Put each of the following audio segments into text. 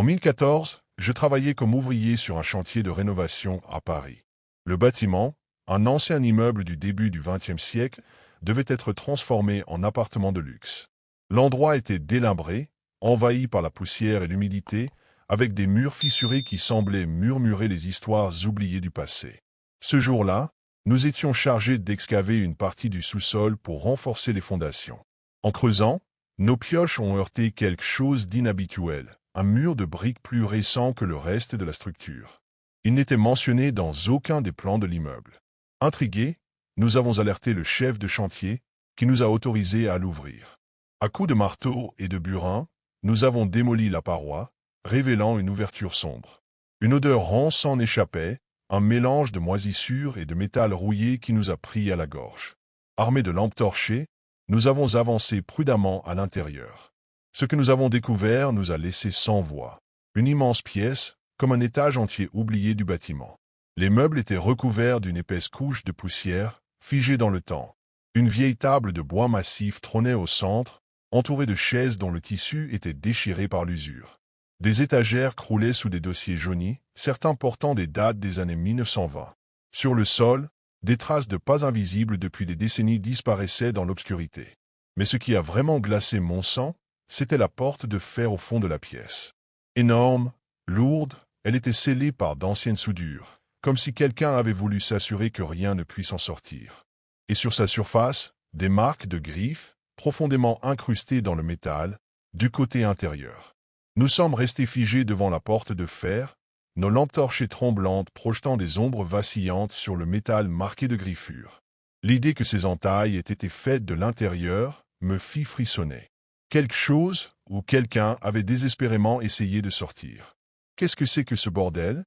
2014, je travaillais comme ouvrier sur un chantier de rénovation à Paris. Le bâtiment, un ancien immeuble du début du XXe siècle, devait être transformé en appartement de luxe. L'endroit était délabré, envahi par la poussière et l'humidité, avec des murs fissurés qui semblaient murmurer les histoires oubliées du passé. Ce jour-là, nous étions chargés d'excaver une partie du sous-sol pour renforcer les fondations. En creusant, nos pioches ont heurté quelque chose d'inhabituel, un mur de briques plus récent que le reste de la structure. Il n'était mentionné dans aucun des plans de l'immeuble. Intrigués, nous avons alerté le chef de chantier, qui nous a autorisés à l'ouvrir. À coups de marteau et de burin, nous avons démoli la paroi, révélant une ouverture sombre. Une odeur rance en échappait, un mélange de moisissures et de métal rouillé qui nous a pris à la gorge. Armés de lampes torchées, nous avons avancé prudemment à l'intérieur. Ce que nous avons découvert nous a laissés sans voix. Une immense pièce, comme un étage entier oublié du bâtiment. Les meubles étaient recouverts d'une épaisse couche de poussière, figée dans le temps. Une vieille table de bois massif trônait au centre, entourée de chaises dont le tissu était déchiré par l'usure. Des étagères croulaient sous des dossiers jaunis, certains portant des dates des années 1920. Sur le sol, des traces de pas invisibles depuis des décennies disparaissaient dans l'obscurité. Mais ce qui a vraiment glacé mon sang, c'était la porte de fer au fond de la pièce. Énorme, lourde, elle était scellée par d'anciennes soudures, comme si quelqu'un avait voulu s'assurer que rien ne puisse en sortir. Et sur sa surface, des marques de griffes, profondément incrustées dans le métal, du côté intérieur. Nous sommes restés figés devant la porte de fer, nos lampes torchées tremblantes projetant des ombres vacillantes sur le métal marqué de griffures. L'idée que ces entailles aient été faites de l'intérieur me fit frissonner. Quelque chose ou quelqu'un avait désespérément essayé de sortir. « Qu'est-ce que c'est que ce bordel ?»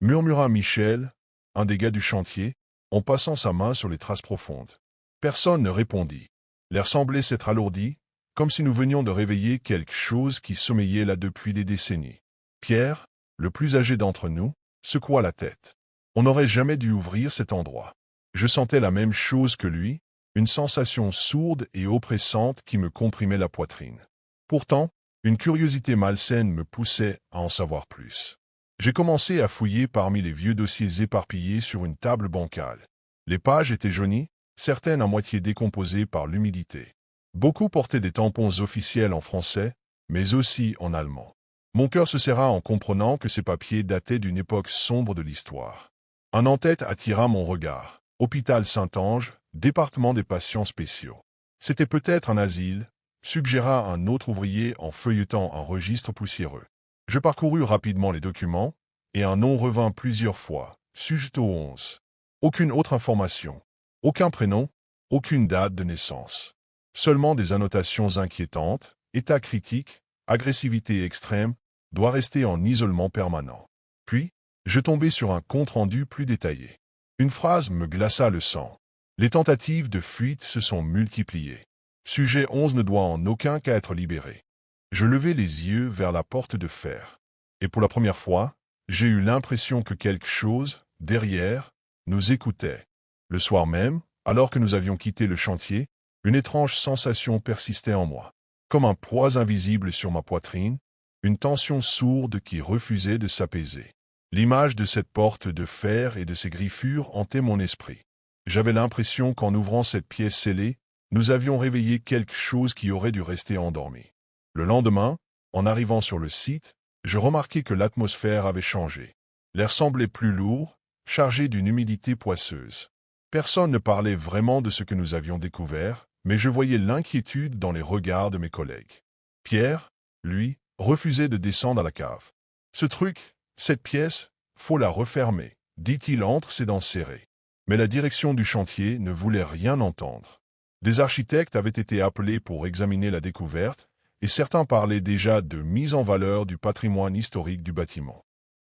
murmura Michel, un des gars du chantier, en passant sa main sur les traces profondes. Personne ne répondit. L'air semblait s'être alourdi, comme si nous venions de réveiller quelque chose qui sommeillait là depuis des décennies. Pierre, le plus âgé d'entre nous, secoua la tête. On n'aurait jamais dû ouvrir cet endroit. Je sentais la même chose que lui, une sensation sourde et oppressante qui me comprimait la poitrine. Pourtant, une curiosité malsaine me poussait à en savoir plus. J'ai commencé à fouiller parmi les vieux dossiers éparpillés sur une table bancale. Les pages étaient jaunies, certaines à moitié décomposées par l'humidité. Beaucoup portaient des tampons officiels en français, mais aussi en allemand. Mon cœur se serra en comprenant que ces papiers dataient d'une époque sombre de l'histoire. Un en-tête attira mon regard. Hôpital Saint-Ange, département des patients spéciaux. C'était peut-être un asile, suggéra un autre ouvrier en feuilletant un registre poussiéreux. Je parcourus rapidement les documents, et un nom revint plusieurs fois, Sujeto 11. Aucune autre information, aucun prénom, aucune date de naissance. Seulement des annotations inquiétantes, état critique, agressivité extrême, doit rester en isolement permanent. Puis, je tombai sur un compte-rendu plus détaillé. Une phrase me glaça le sang. Les tentatives de fuite se sont multipliées. Sujet 11 ne doit en aucun cas être libéré. Je levai les yeux vers la porte de fer. Et pour la première fois, j'ai eu l'impression que quelque chose, derrière, nous écoutait. Le soir même, alors que nous avions quitté le chantier, une étrange sensation persistait en moi. Comme un poids invisible sur ma poitrine, une tension sourde qui refusait de s'apaiser. L'image de cette porte de fer et de ses griffures hantait mon esprit. J'avais l'impression qu'en ouvrant cette pièce scellée, nous avions réveillé quelque chose qui aurait dû rester endormi. Le lendemain, en arrivant sur le site, je remarquai que l'atmosphère avait changé. L'air semblait plus lourd, chargé d'une humidité poisseuse. Personne ne parlait vraiment de ce que nous avions découvert, mais je voyais l'inquiétude dans les regards de mes collègues. Pierre, lui, refusait de descendre à la cave. « Ce truc, cette pièce, faut la refermer », dit-il entre ses dents serrées. Mais la direction du chantier ne voulait rien entendre. Des architectes avaient été appelés pour examiner la découverte, et certains parlaient déjà de mise en valeur du patrimoine historique du bâtiment.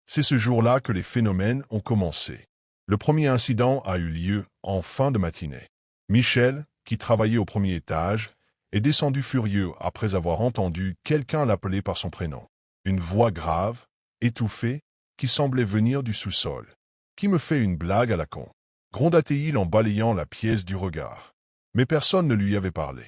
C'est ce jour-là que les phénomènes ont commencé. Le premier incident a eu lieu en fin de matinée. Michel, qui travaillait au premier étage, est descendu furieux après avoir entendu quelqu'un l'appeler par son prénom. Une voix grave, étouffée, qui semblait venir du sous-sol. « Qui me fait une blague à la con ?» gronda-t-il en balayant la pièce du regard. Mais personne ne lui avait parlé.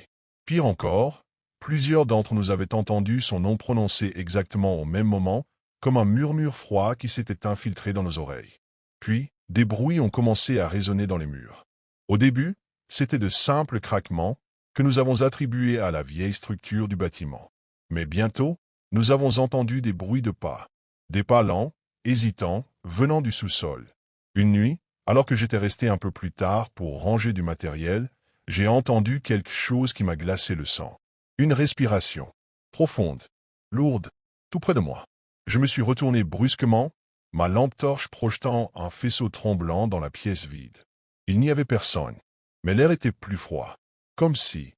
Pire encore, Plusieurs d'entre nous avaient entendu son nom prononcé exactement au même moment, comme un murmure froid qui s'était infiltré dans nos oreilles. Puis, des bruits ont commencé à résonner dans les murs. Au début, c'étaient de simples craquements que nous avons attribués à la vieille structure du bâtiment. Mais bientôt, nous avons entendu des bruits de pas. Des pas lents, hésitants, venant du sous-sol. Une nuit, alors que j'étais resté un peu plus tard pour ranger du matériel, j'ai entendu quelque chose qui m'a glacé le sang. Une respiration. Profonde. Lourde. Tout près de moi. Je me suis retourné brusquement, ma lampe torche projetant un faisceau tremblant dans la pièce vide. Il n'y avait personne. Mais l'air était plus froid. Comme si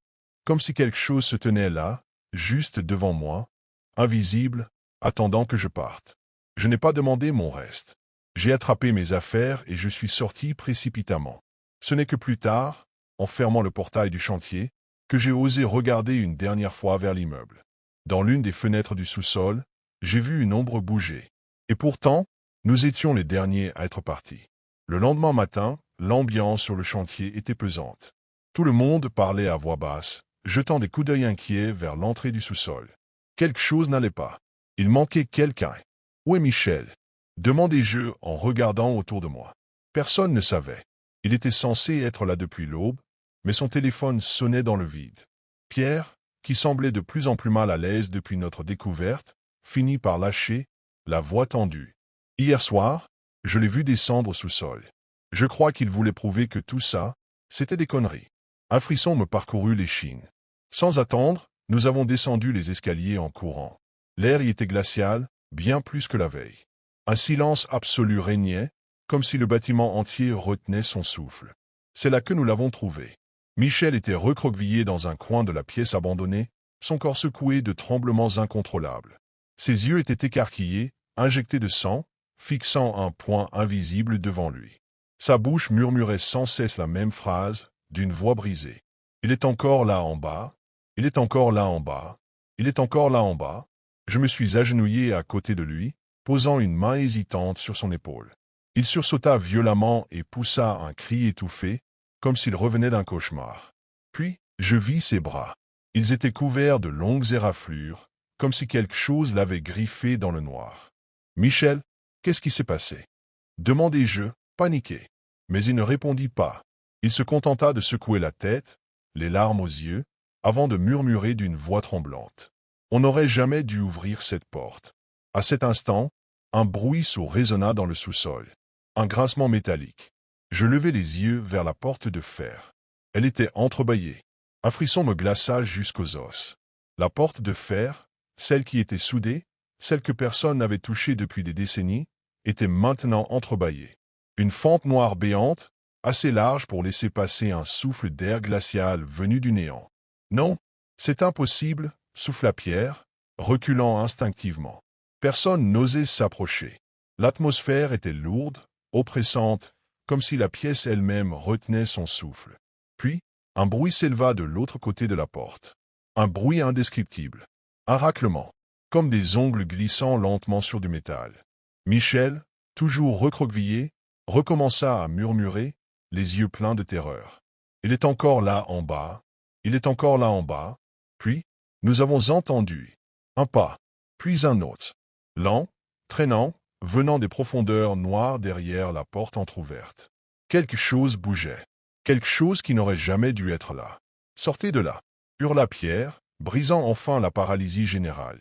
quelque chose se tenait là, juste devant moi, invisible, attendant que je parte. Je n'ai pas demandé mon reste. J'ai attrapé mes affaires et je suis sorti précipitamment. Ce n'est que plus tard, en fermant le portail du chantier, que j'ai osé regarder une dernière fois vers l'immeuble. Dans l'une des fenêtres du sous-sol, j'ai vu une ombre bouger. Et pourtant, nous étions les derniers à être partis. Le lendemain matin, l'ambiance sur le chantier était pesante. Tout le monde parlait à voix basse, jetant des coups d'œil inquiets vers l'entrée du sous-sol. Quelque chose n'allait pas. Il manquait quelqu'un. Où est Michel? Demandai-je en regardant autour de moi. Personne ne savait. Il était censé être là depuis l'aube, mais son téléphone sonnait dans le vide. Pierre, qui semblait de plus en plus mal à l'aise depuis notre découverte, finit par lâcher, la voix tendue. Hier soir, je l'ai vu descendre au sous-sol. Je crois qu'il voulait prouver que tout ça, c'était des conneries. Un frisson me parcourut l'échine. Sans attendre, nous avons descendu les escaliers en courant. L'air y était glacial, bien plus que la veille. Un silence absolu régnait, comme si le bâtiment entier retenait son souffle. C'est là que nous l'avons trouvé. Michel était recroquevillé dans un coin de la pièce abandonnée, son corps secoué de tremblements incontrôlables. Ses yeux étaient écarquillés, injectés de sang, fixant un point invisible devant lui. Sa bouche murmurait sans cesse la même phrase, d'une voix brisée. Il est encore là en bas. Il est encore là en bas. Il est encore là en bas. Je me suis agenouillé à côté de lui, posant une main hésitante sur son épaule. Il sursauta violemment et poussa un cri étouffé, comme s'il revenait d'un cauchemar. Puis, je vis ses bras. Ils étaient couverts de longues éraflures, comme si quelque chose l'avait griffé dans le noir. « Michel, qu'est-ce qui s'est passé ?» demandai-je, paniqué. Mais il ne répondit pas. Il se contenta de secouer la tête, les larmes aux yeux, avant de murmurer d'une voix tremblante. On n'aurait jamais dû ouvrir cette porte. À cet instant, un bruit sourd résonna dans le sous-sol. Un grincement métallique. Je levai les yeux vers la porte de fer. Elle était entrebâillée. Un frisson me glaça jusqu'aux os. La porte de fer, celle qui était soudée, celle que personne n'avait touchée depuis des décennies, était maintenant entrebâillée. Une fente noire béante, assez large pour laisser passer un souffle d'air glacial venu du néant. « Non, c'est impossible », souffla Pierre, reculant instinctivement. Personne n'osait s'approcher. L'atmosphère était lourde, oppressante, comme si la pièce elle-même retenait son souffle. Puis, un bruit s'éleva de l'autre côté de la porte. Un bruit indescriptible. Un raclement, comme des ongles glissant lentement sur du métal. Michel, toujours recroquevillé, recommença à murmurer, les yeux pleins de terreur. Il est encore là en bas. Il est encore là en bas. Puis, nous avons entendu un pas, puis un autre. Lent, traînant, venant des profondeurs noires derrière la porte entr'ouverte. Quelque chose bougeait. Quelque chose qui n'aurait jamais dû être là. « Sortez de là !» hurla Pierre, brisant enfin la paralysie générale.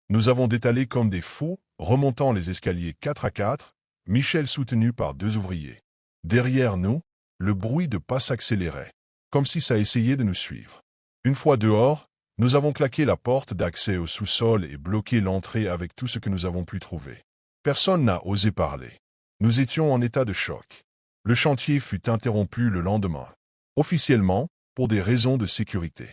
Nous avons détalé comme des fous, remontant les escaliers 4 à 4, Michel soutenu par 2 ouvriers. Derrière nous, le bruit de pas s'accélérait, comme si ça essayait de nous suivre. Une fois dehors, nous avons claqué la porte d'accès au sous-sol et bloqué l'entrée avec tout ce que nous avons pu trouver. Personne n'a osé parler. Nous étions en état de choc. Le chantier fut interrompu le lendemain. Officiellement, pour des raisons de sécurité.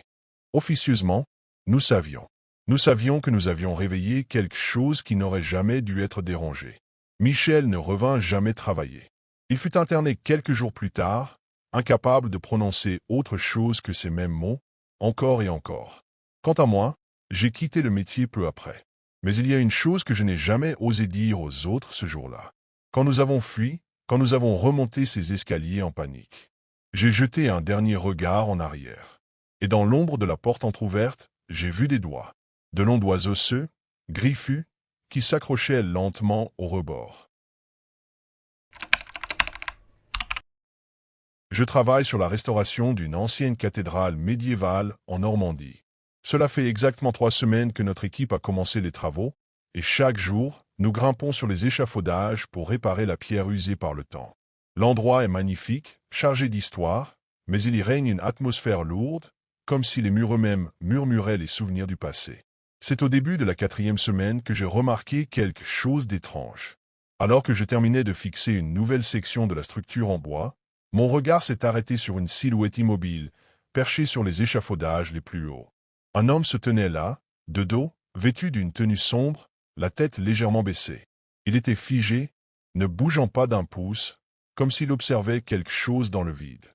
Officieusement, nous savions. Nous savions que nous avions réveillé quelque chose qui n'aurait jamais dû être dérangé. Michel ne revint jamais travailler. Il fut interné quelques jours plus tard, incapable de prononcer autre chose que ces mêmes mots, encore et encore. Quant à moi, j'ai quitté le métier peu après. Mais il y a une chose que je n'ai jamais osé dire aux autres ce jour-là. Quand nous avons fui, quand nous avons remonté ces escaliers en panique, j'ai jeté un dernier regard en arrière. Et dans l'ombre de la porte entr'ouverte, j'ai vu des doigts. De longs doigts osseux, griffus, qui s'accrochaient lentement au rebord. Je travaille sur la restauration d'une ancienne cathédrale médiévale en Normandie. Cela fait exactement 3 semaines que notre équipe a commencé les travaux, et chaque jour, nous grimpons sur les échafaudages pour réparer la pierre usée par le temps. L'endroit est magnifique, chargé d'histoire, mais il y règne une atmosphère lourde, comme si les murs eux-mêmes murmuraient les souvenirs du passé. C'est au début de la 4e semaine que j'ai remarqué quelque chose d'étrange. Alors que je terminais de fixer une nouvelle section de la structure en bois, mon regard s'est arrêté sur une silhouette immobile, perchée sur les échafaudages les plus hauts. Un homme se tenait là, de dos, vêtu d'une tenue sombre, la tête légèrement baissée. Il était figé, ne bougeant pas d'un pouce, comme s'il observait quelque chose dans le vide.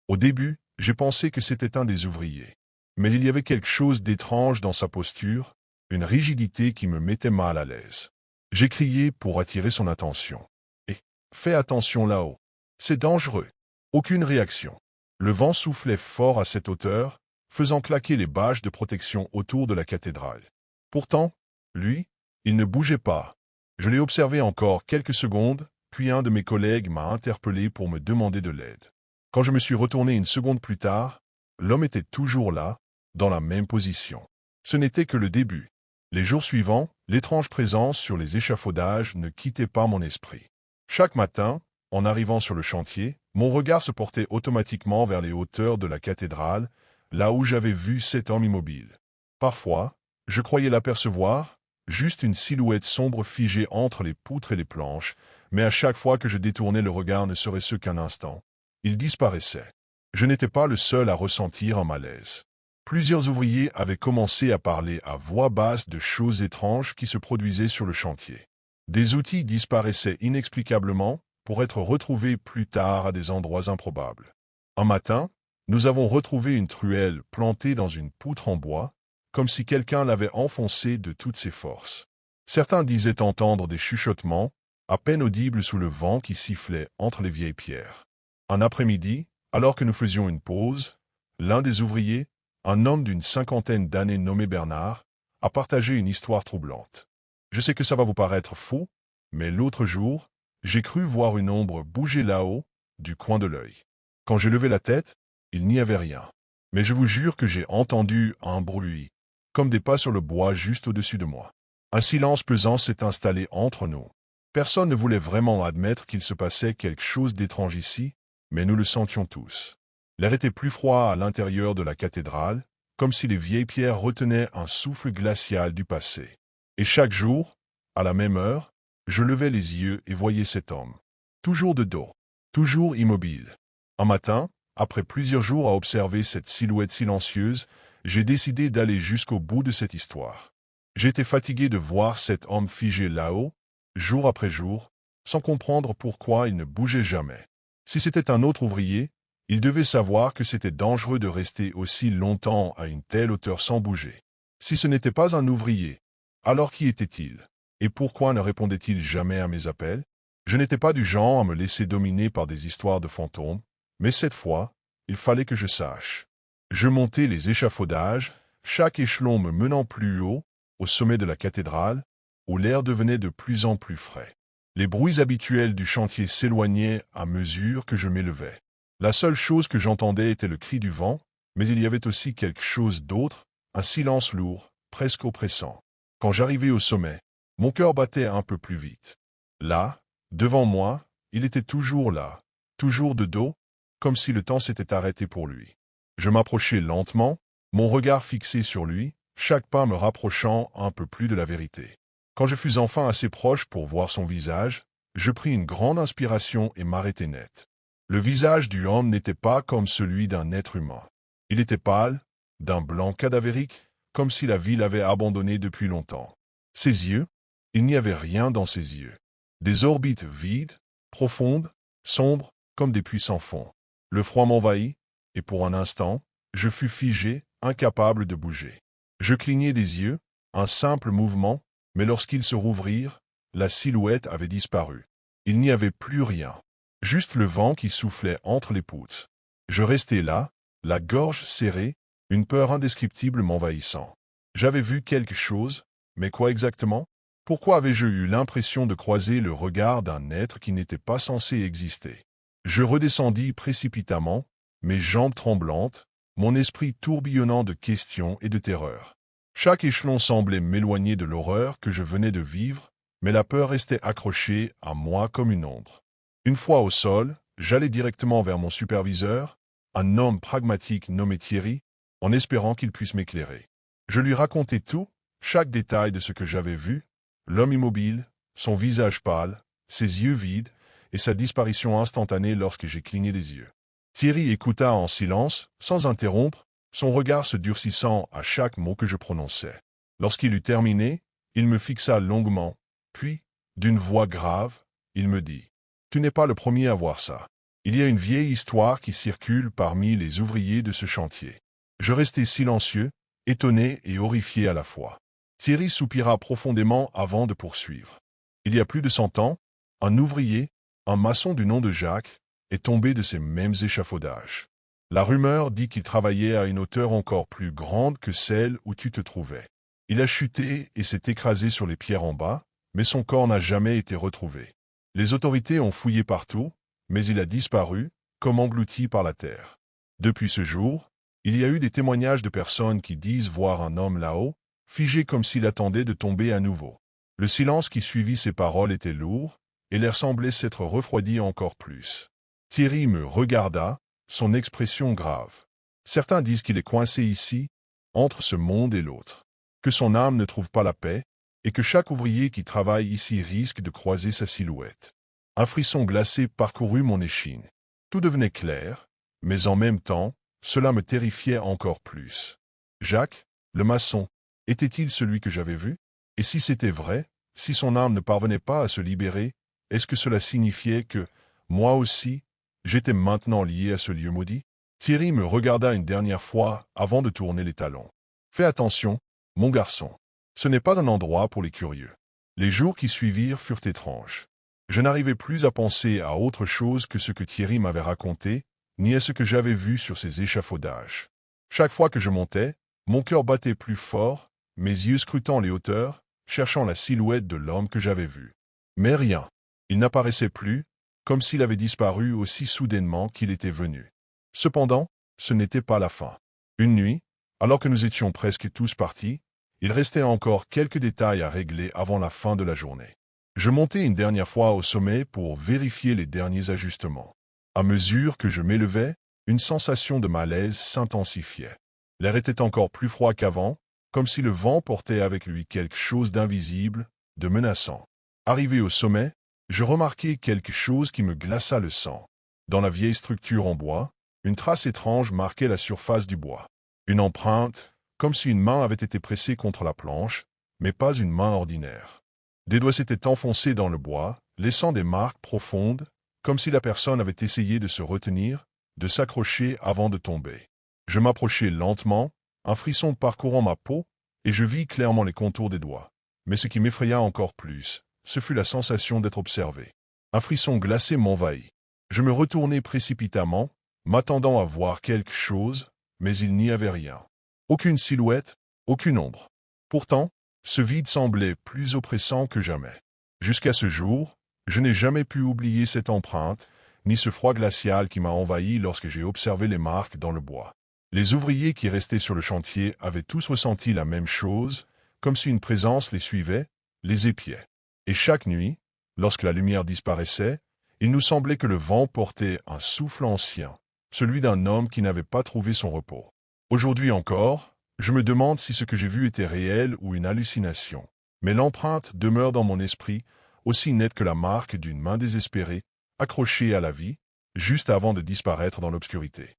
Au début, j'ai pensé que c'était un des ouvriers. Mais il y avait quelque chose d'étrange dans sa posture, une rigidité qui me mettait mal à l'aise. J'ai crié pour attirer son attention. « Hé, fais attention là-haut. C'est dangereux. » Aucune réaction. Le vent soufflait fort à cette hauteur, faisant claquer les bâches de protection autour de la cathédrale. Pourtant, lui, il ne bougeait pas. Je l'ai observé encore quelques secondes, puis un de mes collègues m'a interpellé pour me demander de l'aide. Quand je me suis retourné une seconde plus tard, l'homme était toujours là, dans la même position. Ce n'était que le début. Les jours suivants, l'étrange présence sur les échafaudages ne quittait pas mon esprit. Chaque matin, en arrivant sur le chantier, mon regard se portait automatiquement vers les hauteurs de la cathédrale, là où j'avais vu cet homme immobile. Parfois, je croyais l'apercevoir, juste une silhouette sombre figée entre les poutres et les planches, mais à chaque fois que je détournais le regard ne serait-ce qu'un instant. Il disparaissait. Je n'étais pas le seul à ressentir un malaise. Plusieurs ouvriers avaient commencé à parler à voix basse de choses étranges qui se produisaient sur le chantier. Des outils disparaissaient inexplicablement, pour être retrouvés plus tard à des endroits improbables. Un matin, nous avons retrouvé une truelle plantée dans une poutre en bois, comme si quelqu'un l'avait enfoncée de toutes ses forces. Certains disaient entendre des chuchotements, à peine audibles sous le vent qui sifflait entre les vieilles pierres. Un après-midi, alors que nous faisions une pause, l'un des ouvriers, un homme d'une 50aine d'années nommé Bernard, a partagé une histoire troublante. Je sais que ça va vous paraître faux, mais l'autre jour, j'ai cru voir une ombre bouger là-haut, du coin de l'œil. Quand j'ai levé la tête, il n'y avait rien. Mais je vous jure que j'ai entendu un bruit, comme des pas sur le bois juste au-dessus de moi. Un silence pesant s'est installé entre nous. Personne ne voulait vraiment admettre qu'il se passait quelque chose d'étrange ici, mais nous le sentions tous. L'air était plus froid à l'intérieur de la cathédrale, comme si les vieilles pierres retenaient un souffle glacial du passé. Et chaque jour, à la même heure, je levais les yeux et voyais cet homme. Toujours de dos, toujours immobile. Un matin, après plusieurs jours à observer cette silhouette silencieuse, j'ai décidé d'aller jusqu'au bout de cette histoire. J'étais fatigué de voir cet homme figé là-haut, jour après jour, sans comprendre pourquoi il ne bougeait jamais. Si c'était un autre ouvrier, il devait savoir que c'était dangereux de rester aussi longtemps à une telle hauteur sans bouger. Si ce n'était pas un ouvrier, alors qui était-il? Et pourquoi ne répondait-il jamais à mes appels? Je n'étais pas du genre à me laisser dominer par des histoires de fantômes, mais cette fois, il fallait que je sache. Je montais les échafaudages, chaque échelon me menant plus haut, au sommet de la cathédrale, où l'air devenait de plus en plus frais. Les bruits habituels du chantier s'éloignaient à mesure que je m'élevais. La seule chose que j'entendais était le cri du vent, mais il y avait aussi quelque chose d'autre, un silence lourd, presque oppressant. Quand j'arrivais au sommet, mon cœur battait un peu plus vite. Là, devant moi, il était toujours là, toujours de dos, comme si le temps s'était arrêté pour lui. Je m'approchais lentement, mon regard fixé sur lui, chaque pas me rapprochant un peu plus de la vérité. Quand je fus enfin assez proche pour voir son visage, je pris une grande inspiration et m'arrêtai net. Le visage du homme n'était pas comme celui d'un être humain. Il était pâle, d'un blanc cadavérique, comme si la vie l'avait abandonné depuis longtemps. Ses yeux, il n'y avait rien dans ses yeux. Des orbites vides, profondes, sombres, comme des puits sans fond. Le froid m'envahit, et pour un instant, je fus figé, incapable de bouger. Je clignai des yeux, un simple mouvement, mais lorsqu'ils se rouvrirent, la silhouette avait disparu. Il n'y avait plus rien, juste le vent qui soufflait entre les poutres. Je restai là, la gorge serrée, une peur indescriptible m'envahissant. J'avais vu quelque chose, mais quoi exactement? Pourquoi avais-je eu l'impression de croiser le regard d'un être qui n'était pas censé exister? Je redescendis précipitamment, mes jambes tremblantes, mon esprit tourbillonnant de questions et de terreur. Chaque échelon semblait m'éloigner de l'horreur que je venais de vivre, mais la peur restait accrochée à moi comme une ombre. Une fois au sol, j'allai directement vers mon superviseur, un homme pragmatique nommé Thierry, en espérant qu'il puisse m'éclairer. Je lui racontai tout, chaque détail de ce que j'avais vu, l'homme immobile, son visage pâle, ses yeux vides, et sa disparition instantanée lorsque j'ai cligné des yeux. Thierry écouta en silence, sans interrompre, son regard se durcissant à chaque mot que je prononçais. Lorsqu'il eut terminé, il me fixa longuement, puis, d'une voix grave, il me dit « Tu n'es pas le premier à voir ça. Il y a une vieille histoire qui circule parmi les ouvriers de ce chantier. » Je restai silencieux, étonné et horrifié à la fois. Thierry soupira profondément avant de poursuivre. Il y a plus de 100 ans, un ouvrier, un maçon du nom de Jacques, est tombé de ces mêmes échafaudages. La rumeur dit qu'il travaillait à une hauteur encore plus grande que celle où tu te trouvais. Il a chuté et s'est écrasé sur les pierres en bas, mais son corps n'a jamais été retrouvé. Les autorités ont fouillé partout, mais il a disparu, comme englouti par la terre. Depuis ce jour, il y a eu des témoignages de personnes qui disent voir un homme là-haut, figé comme s'il attendait de tomber à nouveau. Le silence qui suivit ces paroles était lourd, et l'air semblait s'être refroidi encore plus. Thierry me regarda, son expression grave. Certains disent qu'il est coincé ici, entre ce monde et l'autre, que son âme ne trouve pas la paix, et que chaque ouvrier qui travaille ici risque de croiser sa silhouette. Un frisson glacé parcourut mon échine. Tout devenait clair, mais en même temps, cela me terrifiait encore plus. Jacques, le maçon, était-il celui que j'avais vu? Et si c'était vrai, si son âme ne parvenait pas à se libérer, est-ce que cela signifiait que, moi aussi, j'étais maintenant lié à ce lieu maudit? Thierry me regarda une dernière fois avant de tourner les talons. Fais attention, mon garçon. Ce n'est pas un endroit pour les curieux. Les jours qui suivirent furent étranges. Je n'arrivais plus à penser à autre chose que ce que Thierry m'avait raconté, ni à ce que j'avais vu sur ces échafaudages. Chaque fois que je montais, mon cœur battait plus fort, mes yeux scrutant les hauteurs, cherchant la silhouette de l'homme que j'avais vu. Mais rien. Il n'apparaissait plus, comme s'il avait disparu aussi soudainement qu'il était venu. Cependant, ce n'était pas la fin. Une nuit, alors que nous étions presque tous partis, il restait encore quelques détails à régler avant la fin de la journée. Je montai une dernière fois au sommet pour vérifier les derniers ajustements. À mesure que je m'élevais, une sensation de malaise s'intensifiait. L'air était encore plus froid qu'avant, comme si le vent portait avec lui quelque chose d'invisible, de menaçant. Arrivé au sommet, je remarquai quelque chose qui me glaça le sang. Dans la vieille structure en bois, une trace étrange marquait la surface du bois. Une empreinte, comme si une main avait été pressée contre la planche, mais pas une main ordinaire. Des doigts s'étaient enfoncés dans le bois, laissant des marques profondes, comme si la personne avait essayé de se retenir, de s'accrocher avant de tomber. Je m'approchai lentement, un frisson parcourant ma peau, et je vis clairement les contours des doigts. Mais ce qui m'effraya encore plus, ce fut la sensation d'être observé. Un frisson glacé m'envahit. Je me retournai précipitamment, m'attendant à voir quelque chose, mais il n'y avait rien. Aucune silhouette, aucune ombre. Pourtant, ce vide semblait plus oppressant que jamais. Jusqu'à ce jour, je n'ai jamais pu oublier cette empreinte, ni ce froid glacial qui m'a envahi lorsque j'ai observé les marques dans le bois. Les ouvriers qui restaient sur le chantier avaient tous ressenti la même chose, comme si une présence les suivait, les épiait. Et chaque nuit, lorsque la lumière disparaissait, il nous semblait que le vent portait un souffle ancien, celui d'un homme qui n'avait pas trouvé son repos. Aujourd'hui encore, je me demande si ce que j'ai vu était réel ou une hallucination. Mais l'empreinte demeure dans mon esprit, aussi nette que la marque d'une main désespérée, accrochée à la vie, juste avant de disparaître dans l'obscurité.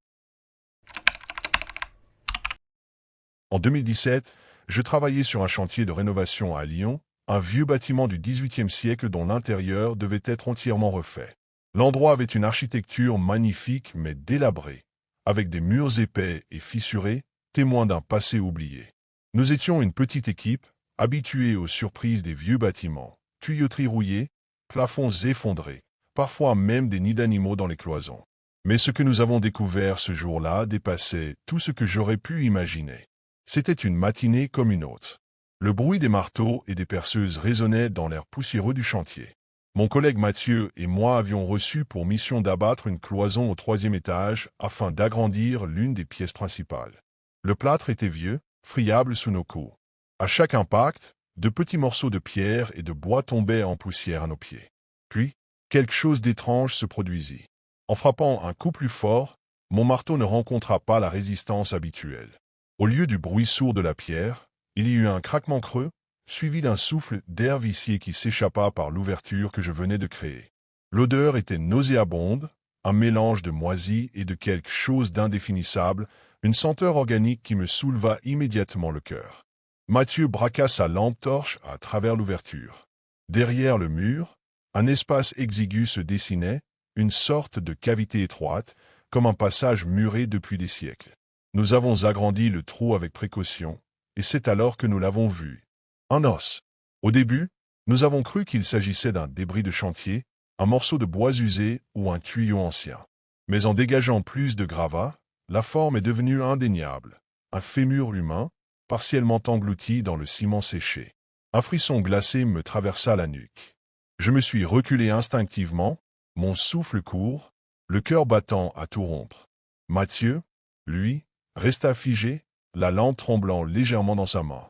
En 2017, je travaillais sur un chantier de rénovation à Lyon, un vieux bâtiment du XVIIIe siècle dont l'intérieur devait être entièrement refait. L'endroit avait une architecture magnifique mais délabrée, avec des murs épais et fissurés, témoins d'un passé oublié. Nous étions une petite équipe, habituée aux surprises des vieux bâtiments, tuyauteries rouillées, plafonds effondrés, parfois même des nids d'animaux dans les cloisons. Mais ce que nous avons découvert ce jour-là dépassait tout ce que j'aurais pu imaginer. C'était une matinée comme une autre. Le bruit des marteaux et des perceuses résonnait dans l'air poussiéreux du chantier. Mon collègue Mathieu et moi avions reçu pour mission d'abattre une cloison au 3e étage afin d'agrandir l'une des pièces principales. Le plâtre était vieux, friable sous nos coups. À chaque impact, de petits morceaux de pierre et de bois tombaient en poussière à nos pieds. Puis, quelque chose d'étrange se produisit. En frappant un coup plus fort, mon marteau ne rencontra pas la résistance habituelle. Au lieu du bruit sourd de la pierre, il y eut un craquement creux, suivi d'un souffle d'air vicié qui s'échappa par l'ouverture que je venais de créer. L'odeur était nauséabonde, un mélange de moisie et de quelque chose d'indéfinissable, une senteur organique qui me souleva immédiatement le cœur. Mathieu braqua sa lampe torche à travers l'ouverture. Derrière le mur, un espace exigu se dessinait, une sorte de cavité étroite, comme un passage muré depuis des siècles. Nous avons agrandi le trou avec précaution, et c'est alors que nous l'avons vu. Un os. Au début, nous avons cru qu'il s'agissait d'un débris de chantier, un morceau de bois usé ou un tuyau ancien. Mais en dégageant plus de gravats, la forme est devenue indéniable. Un fémur humain, partiellement englouti dans le ciment séché. Un frisson glacé me traversa la nuque. Je me suis reculé instinctivement, mon souffle court, le cœur battant à tout rompre. Mathieu, lui, resta figé, la lampe tremblant légèrement dans sa main.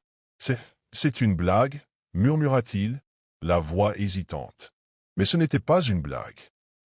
C'est une blague, murmura-t-il, la voix hésitante. Mais ce n'était pas une blague.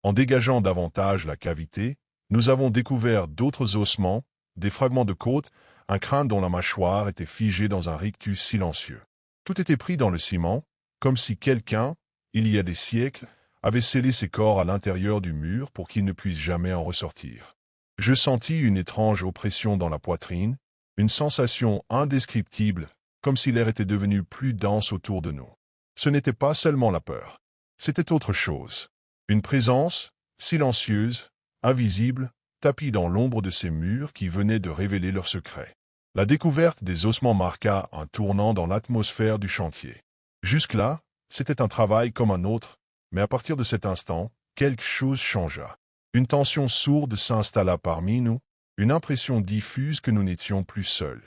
En dégageant davantage la cavité, nous avons découvert d'autres ossements, des fragments de côte, un crâne dont la mâchoire était figée dans un rictus silencieux. Tout était pris dans le ciment, comme si quelqu'un, il y a des siècles, avait scellé ses corps à l'intérieur du mur pour qu'ils ne puissent jamais en ressortir. Je sentis une étrange oppression dans la poitrine, une sensation indescriptible, comme si l'air était devenu plus dense autour de nous. Ce n'était pas seulement la peur. C'était autre chose. Une présence, silencieuse, invisible, tapie dans l'ombre de ces murs qui venaient de révéler leurs secrets. La découverte des ossements marqua un tournant dans l'atmosphère du chantier. Jusque-là, c'était un travail comme un autre, mais à partir de cet instant, quelque chose changea. Une tension sourde s'installa parmi nous, une impression diffuse que nous n'étions plus seuls.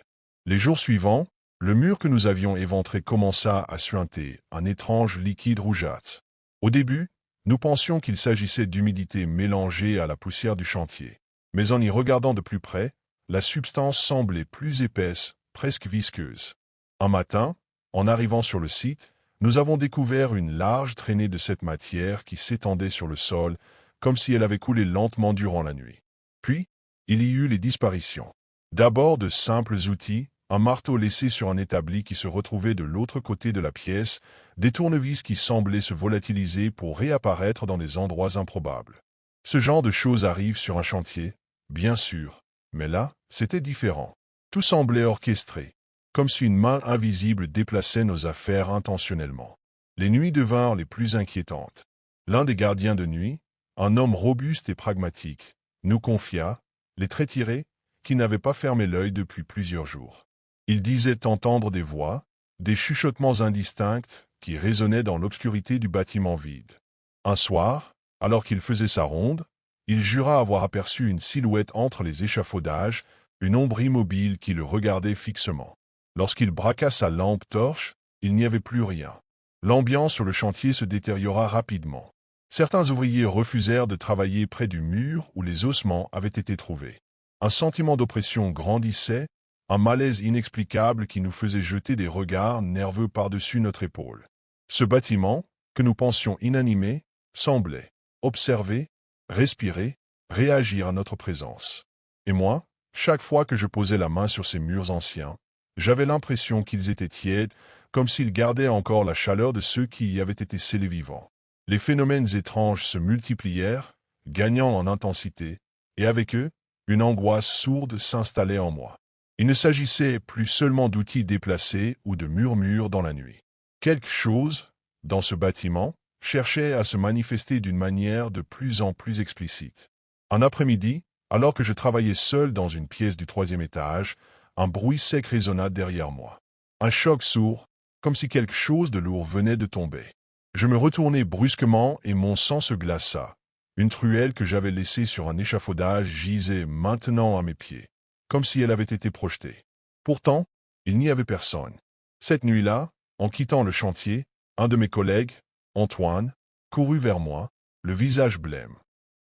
Les jours suivants, le mur que nous avions éventré commença à suinter, un étrange liquide rougeâtre. Au début, nous pensions qu'il s'agissait d'humidité mélangée à la poussière du chantier. Mais en y regardant de plus près, la substance semblait plus épaisse, presque visqueuse. Un matin, en arrivant sur le site, nous avons découvert une large traînée de cette matière qui s'étendait sur le sol, comme si elle avait coulé lentement durant la nuit. Puis, il y eut les disparitions. D'abord de simples outils, un marteau laissé sur un établi qui se retrouvait de l'autre côté de la pièce, des tournevis qui semblaient se volatiliser pour réapparaître dans des endroits improbables. Ce genre de choses arrive sur un chantier, bien sûr, mais là, c'était différent. Tout semblait orchestré, comme si une main invisible déplaçait nos affaires intentionnellement. Les nuits devinrent les plus inquiétantes. L'un des gardiens de nuit, un homme robuste et pragmatique, nous confia, les traits tirés, qu'il n'avait pas fermé l'œil depuis plusieurs jours. Il disait entendre des voix, des chuchotements indistincts qui résonnaient dans l'obscurité du bâtiment vide. Un soir, alors qu'il faisait sa ronde, il jura avoir aperçu une silhouette entre les échafaudages, une ombre immobile qui le regardait fixement. Lorsqu'il braqua sa lampe torche, il n'y avait plus rien. L'ambiance sur le chantier se détériora rapidement. Certains ouvriers refusèrent de travailler près du mur où les ossements avaient été trouvés. Un sentiment d'oppression grandissait, un malaise inexplicable qui nous faisait jeter des regards nerveux par-dessus notre épaule. Ce bâtiment, que nous pensions inanimé, semblait observer, respirer, réagir à notre présence. Et moi, chaque fois que je posais la main sur ces murs anciens, j'avais l'impression qu'ils étaient tièdes, comme s'ils gardaient encore la chaleur de ceux qui y avaient été scellés vivants. Les phénomènes étranges se multiplièrent, gagnant en intensité, et avec eux, une angoisse sourde s'installait en moi. Il ne s'agissait plus seulement d'outils déplacés ou de murmures dans la nuit. Quelque chose, dans ce bâtiment, cherchait à se manifester d'une manière de plus en plus explicite. Un après-midi, alors que je travaillais seul dans une pièce du 3e étage, un bruit sec résonna derrière moi. Un choc sourd, comme si quelque chose de lourd venait de tomber. Je me retournai brusquement et mon sang se glaça. Une truelle que j'avais laissée sur un échafaudage gisait maintenant à mes pieds, comme si elle avait été projetée. Pourtant, il n'y avait personne. Cette nuit-là, en quittant le chantier, un de mes collègues, Antoine, courut vers moi, le visage blême.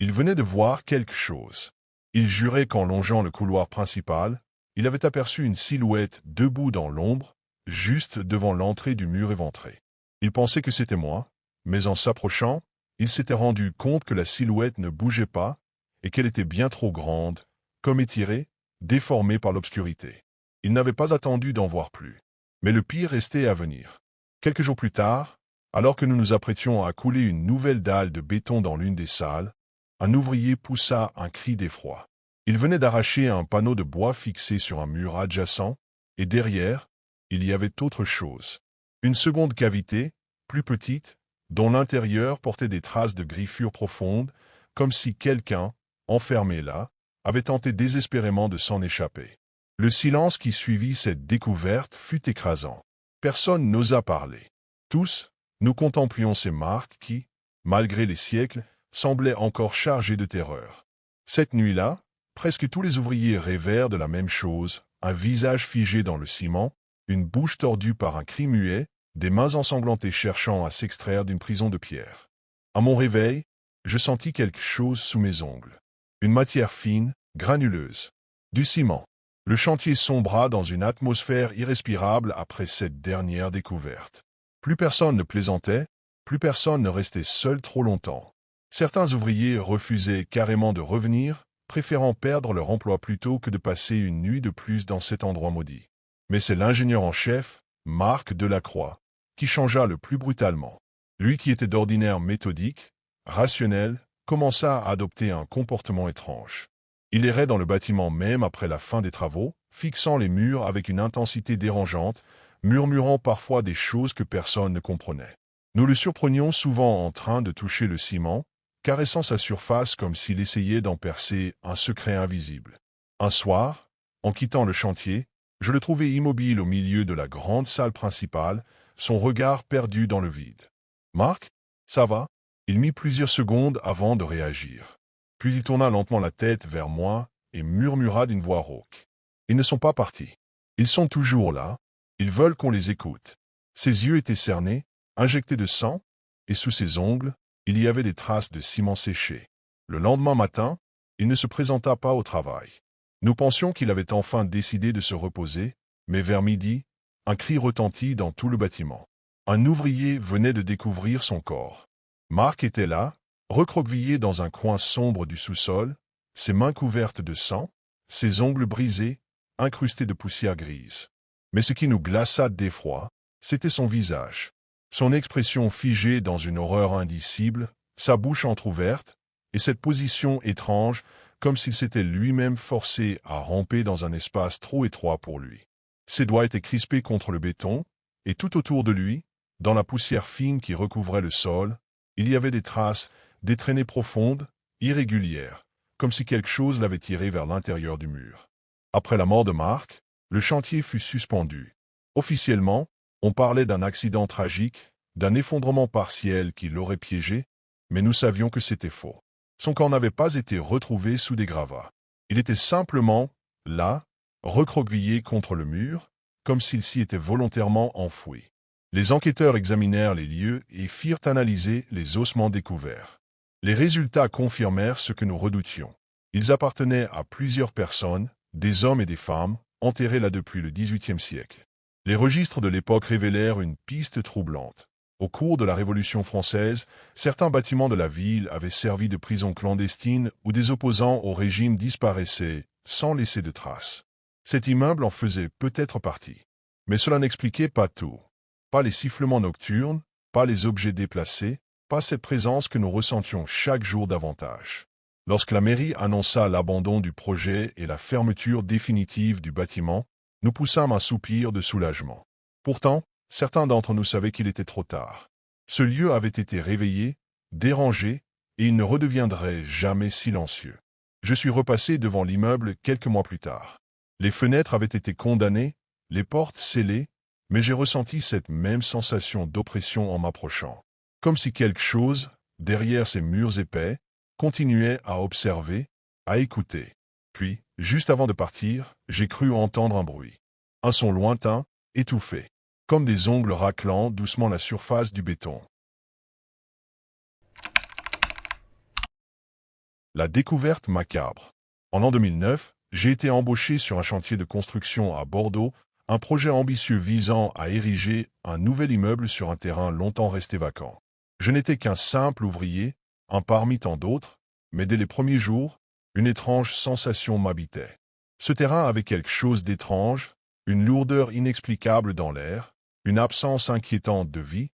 Il venait de voir quelque chose. Il jurait qu'en longeant le couloir principal, il avait aperçu une silhouette debout dans l'ombre, juste devant l'entrée du mur éventré. Il pensait que c'était moi, mais en s'approchant, il s'était rendu compte que la silhouette ne bougeait pas et qu'elle était bien trop grande, comme étirée, déformée par l'obscurité. Il n'avait pas attendu d'en voir plus. Mais le pire restait à venir. Quelques jours plus tard, alors que nous nous apprêtions à couler une nouvelle dalle de béton dans l'une des salles, un ouvrier poussa un cri d'effroi. Il venait d'arracher un panneau de bois fixé sur un mur adjacent, et derrière, il y avait autre chose. Une seconde cavité, plus petite, dont l'intérieur portait des traces de griffures profondes, comme si quelqu'un, enfermé là, avait tenté désespérément de s'en échapper. Le silence qui suivit cette découverte fut écrasant. Personne n'osa parler. Tous, nous contemplions ces marques qui, malgré les siècles, semblaient encore chargées de terreur. Cette nuit-là, presque tous les ouvriers rêvèrent de la même chose, un visage figé dans le ciment, une bouche tordue par un cri muet, des mains ensanglantées cherchant à s'extraire d'une prison de pierre. À mon réveil, je sentis quelque chose sous mes ongles. Une matière fine, granuleuse. Du ciment. Le chantier sombra dans une atmosphère irrespirable après cette dernière découverte. Plus personne ne plaisantait, plus personne ne restait seul trop longtemps. Certains ouvriers refusaient carrément de revenir, préférant perdre leur emploi plutôt que de passer une nuit de plus dans cet endroit maudit. Mais c'est l'ingénieur en chef, Marc Delacroix, qui changea le plus brutalement. Lui qui était d'ordinaire méthodique, rationnel, commença à adopter un comportement étrange. Il errait dans le bâtiment même après la fin des travaux, fixant les murs avec une intensité dérangeante, murmurant parfois des choses que personne ne comprenait. Nous le surprenions souvent en train de toucher le ciment, caressant sa surface comme s'il essayait d'en percer un secret invisible. Un soir, en quittant le chantier, je le trouvai immobile au milieu de la grande salle principale, son regard perdu dans le vide. « Marc, ça va ?» Il mit plusieurs secondes avant de réagir. Puis il tourna lentement la tête vers moi et murmura d'une voix rauque. « Ils ne sont pas partis. Ils sont toujours là. Ils veulent qu'on les écoute. » Ses yeux étaient cernés, injectés de sang, et sous ses ongles, il y avait des traces de ciment séché. Le lendemain matin, il ne se présenta pas au travail. Nous pensions qu'il avait enfin décidé de se reposer, mais vers midi, un cri retentit dans tout le bâtiment. Un ouvrier venait de découvrir son corps. Marc était là, recroquevillé dans un coin sombre du sous-sol, ses mains couvertes de sang, ses ongles brisés, incrustés de poussière grise. Mais ce qui nous glaça d'effroi, c'était son visage. Son expression figée dans une horreur indicible, sa bouche entr'ouverte, et cette position étrange, comme s'il s'était lui-même forcé à ramper dans un espace trop étroit pour lui. Ses doigts étaient crispés contre le béton, et tout autour de lui, dans la poussière fine qui recouvrait le sol, il y avait des traces, des traînées profondes, irrégulières, comme si quelque chose l'avait tiré vers l'intérieur du mur. Après la mort de Marc, le chantier fut suspendu. Officiellement, on parlait d'un accident tragique, d'un effondrement partiel qui l'aurait piégé, mais nous savions que c'était faux. Son corps n'avait pas été retrouvé sous des gravats. Il était simplement, là, recroquevillé contre le mur, comme s'il s'y était volontairement enfoui. Les enquêteurs examinèrent les lieux et firent analyser les ossements découverts. Les résultats confirmèrent ce que nous redoutions. Ils appartenaient à plusieurs personnes, des hommes et des femmes, enterrés là depuis le XVIIIe siècle. Les registres de l'époque révélèrent une piste troublante. Au cours de la Révolution française, certains bâtiments de la ville avaient servi de prison clandestine où des opposants au régime disparaissaient, sans laisser de traces. Cet immeuble en faisait peut-être partie. Mais cela n'expliquait pas tout. Pas les sifflements nocturnes, pas les objets déplacés, pas cette présence que nous ressentions chaque jour davantage. Lorsque la mairie annonça l'abandon du projet et la fermeture définitive du bâtiment, nous poussâmes un soupir de soulagement. Pourtant, certains d'entre nous savaient qu'il était trop tard. Ce lieu avait été réveillé, dérangé, et il ne redeviendrait jamais silencieux. Je suis repassé devant l'immeuble quelques mois plus tard. Les fenêtres avaient été condamnées, les portes scellées, mais j'ai ressenti cette même sensation d'oppression en m'approchant. Comme si quelque chose, derrière ces murs épais, continuait à observer, à écouter. Puis, juste avant de partir, j'ai cru entendre un bruit. Un son lointain, étouffé, comme des ongles raclant doucement la surface du béton. La découverte macabre. En l'an 2009, j'ai été embauché sur un chantier de construction à Bordeaux, un projet ambitieux visant à ériger un nouvel immeuble sur un terrain longtemps resté vacant. Je n'étais qu'un simple ouvrier, un parmi tant d'autres, mais dès les premiers jours, une étrange sensation m'habitait. Ce terrain avait quelque chose d'étrange, une lourdeur inexplicable dans l'air, une absence inquiétante de vie,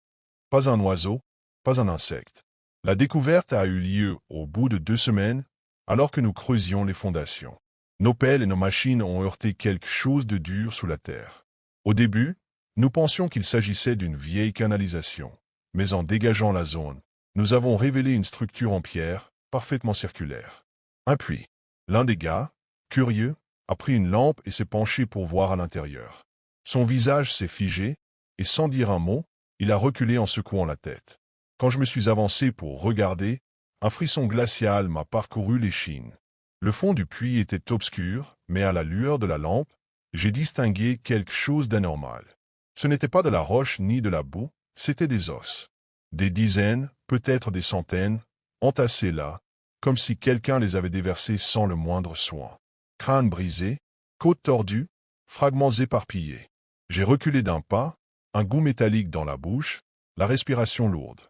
pas un oiseau, pas un insecte. La découverte a eu lieu au bout de 2 semaines, alors que nous creusions les fondations. Nos pelles et nos machines ont heurté quelque chose de dur sous la terre. Au début, nous pensions qu'il s'agissait d'une vieille canalisation, mais en dégageant la zone, nous avons révélé une structure en pierre, parfaitement circulaire. Un puits. L'un des gars, curieux, a pris une lampe et s'est penché pour voir à l'intérieur. Son visage s'est figé, et sans dire un mot, il a reculé en secouant la tête. Quand je me suis avancé pour regarder, un frisson glacial m'a parcouru l'échine. Le fond du puits était obscur, mais à la lueur de la lampe, j'ai distingué quelque chose d'anormal. Ce n'était pas de la roche ni de la boue, c'était des os. Des dizaines, peut-être des centaines, entassés là, comme si quelqu'un les avait déversés sans le moindre soin. Crâne brisé, côte tordue, fragments éparpillés. J'ai reculé d'un pas, un goût métallique dans la bouche, la respiration lourde.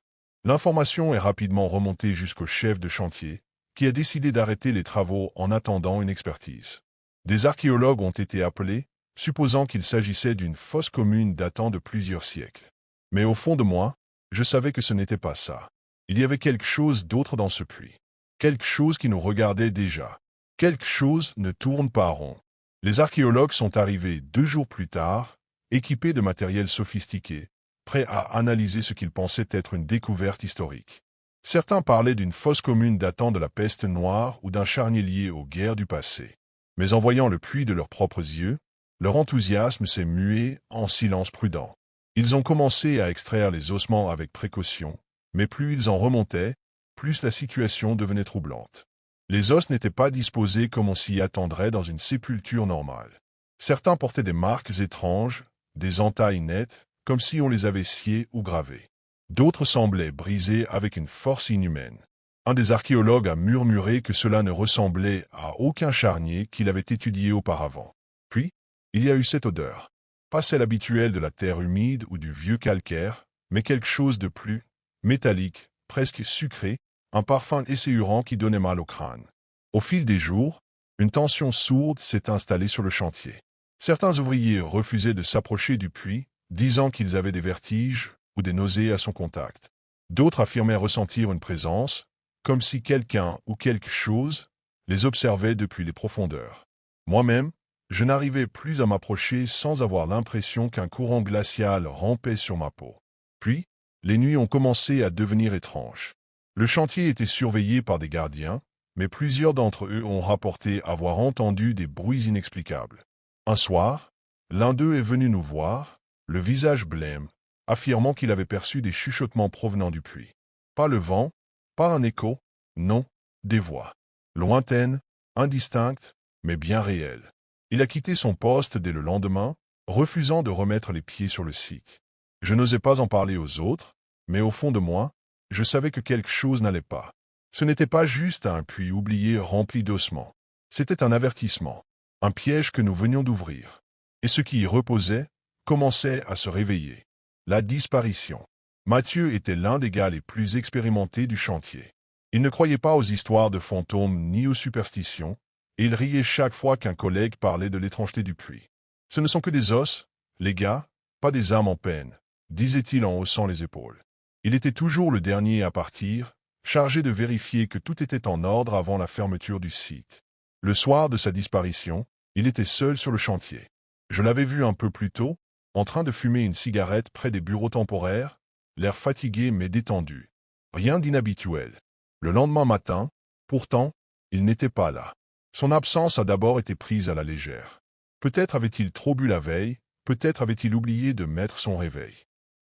L'information est rapidement remontée jusqu'au chef de chantier, qui a décidé d'arrêter les travaux en attendant une expertise. Des archéologues ont été appelés, supposant qu'il s'agissait d'une fosse commune datant de plusieurs siècles. Mais au fond de moi, je savais que ce n'était pas ça. Il y avait quelque chose d'autre dans ce puits. Quelque chose qui nous regardait déjà. Quelque chose ne tourne pas rond. Les archéologues sont arrivés 2 jours plus tard, équipés de matériel sophistiqué, prêts à analyser ce qu'ils pensaient être une découverte historique. Certains parlaient d'une fosse commune datant de la peste noire ou d'un charnier lié aux guerres du passé. Mais en voyant le puits de leurs propres yeux, leur enthousiasme s'est mué en silence prudent. Ils ont commencé à extraire les ossements avec précaution, mais plus ils en remontaient, plus la situation devenait troublante. Les os n'étaient pas disposés comme on s'y attendrait dans une sépulture normale. Certains portaient des marques étranges, des entailles nettes, comme si on les avait sciés ou gravés. D'autres semblaient brisés avec une force inhumaine. Un des archéologues a murmuré que cela ne ressemblait à aucun charnier qu'il avait étudié auparavant. Puis, il y a eu cette odeur. Pas celle habituelle de la terre humide ou du vieux calcaire, mais quelque chose de plus métallique, presque sucré, un parfum esséurant qui donnait mal au crâne. Au fil des jours, une tension sourde s'est installée sur le chantier. Certains ouvriers refusaient de s'approcher du puits, disant qu'ils avaient des vertiges ou des nausées à son contact. D'autres affirmaient ressentir une présence, comme si quelqu'un ou quelque chose les observait depuis les profondeurs. Moi-même, je n'arrivais plus à m'approcher sans avoir l'impression qu'un courant glacial rampait sur ma peau. Puis, les nuits ont commencé à devenir étranges. Le chantier était surveillé par des gardiens, mais plusieurs d'entre eux ont rapporté avoir entendu des bruits inexplicables. Un soir, l'un d'eux est venu nous voir, le visage blême, affirmant qu'il avait perçu des chuchotements provenant du puits. Pas le vent, pas un écho, non, des voix. Lointaines, indistinctes, mais bien réelles. Il a quitté son poste dès le lendemain, refusant de remettre les pieds sur le site. Je n'osais pas en parler aux autres, mais au fond de moi, je savais que quelque chose n'allait pas. Ce n'était pas juste un puits oublié rempli d'ossements. C'était un avertissement, un piège que nous venions d'ouvrir. Et ce qui y reposait commençait à se réveiller. La disparition. Mathieu était l'un des gars les plus expérimentés du chantier. Il ne croyait pas aux histoires de fantômes ni aux superstitions, et il riait chaque fois qu'un collègue parlait de l'étrangeté du puits. Ce ne sont que des os, les gars, pas des âmes en peine, disait-il en haussant les épaules. Il était toujours le dernier à partir, chargé de vérifier que tout était en ordre avant la fermeture du site. Le soir de sa disparition, il était seul sur le chantier. Je l'avais vu un peu plus tôt, en train de fumer une cigarette près des bureaux temporaires, l'air fatigué mais détendu. Rien d'inhabituel. Le lendemain matin, pourtant, il n'était pas là. Son absence a d'abord été prise à la légère. Peut-être avait-il trop bu la veille, peut-être avait-il oublié de mettre son réveil.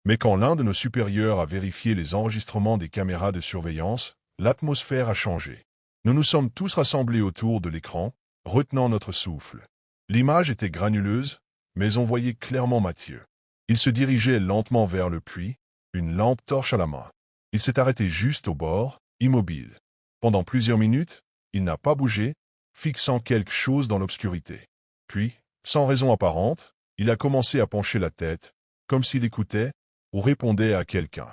Mais quand l'un de nos supérieurs a vérifié les enregistrements des caméras de surveillance, l'atmosphère a changé. Nous nous sommes tous rassemblés autour de l'écran, retenant notre souffle. L'image était granuleuse, mais on voyait clairement Mathieu. Il se dirigeait lentement vers le puits, une lampe torche à la main. Il s'est arrêté juste au bord, immobile. Pendant plusieurs minutes, il n'a pas bougé, fixant quelque chose dans l'obscurité. Puis, sans raison apparente, il a commencé à pencher la tête, comme s'il écoutait ou répondait à quelqu'un.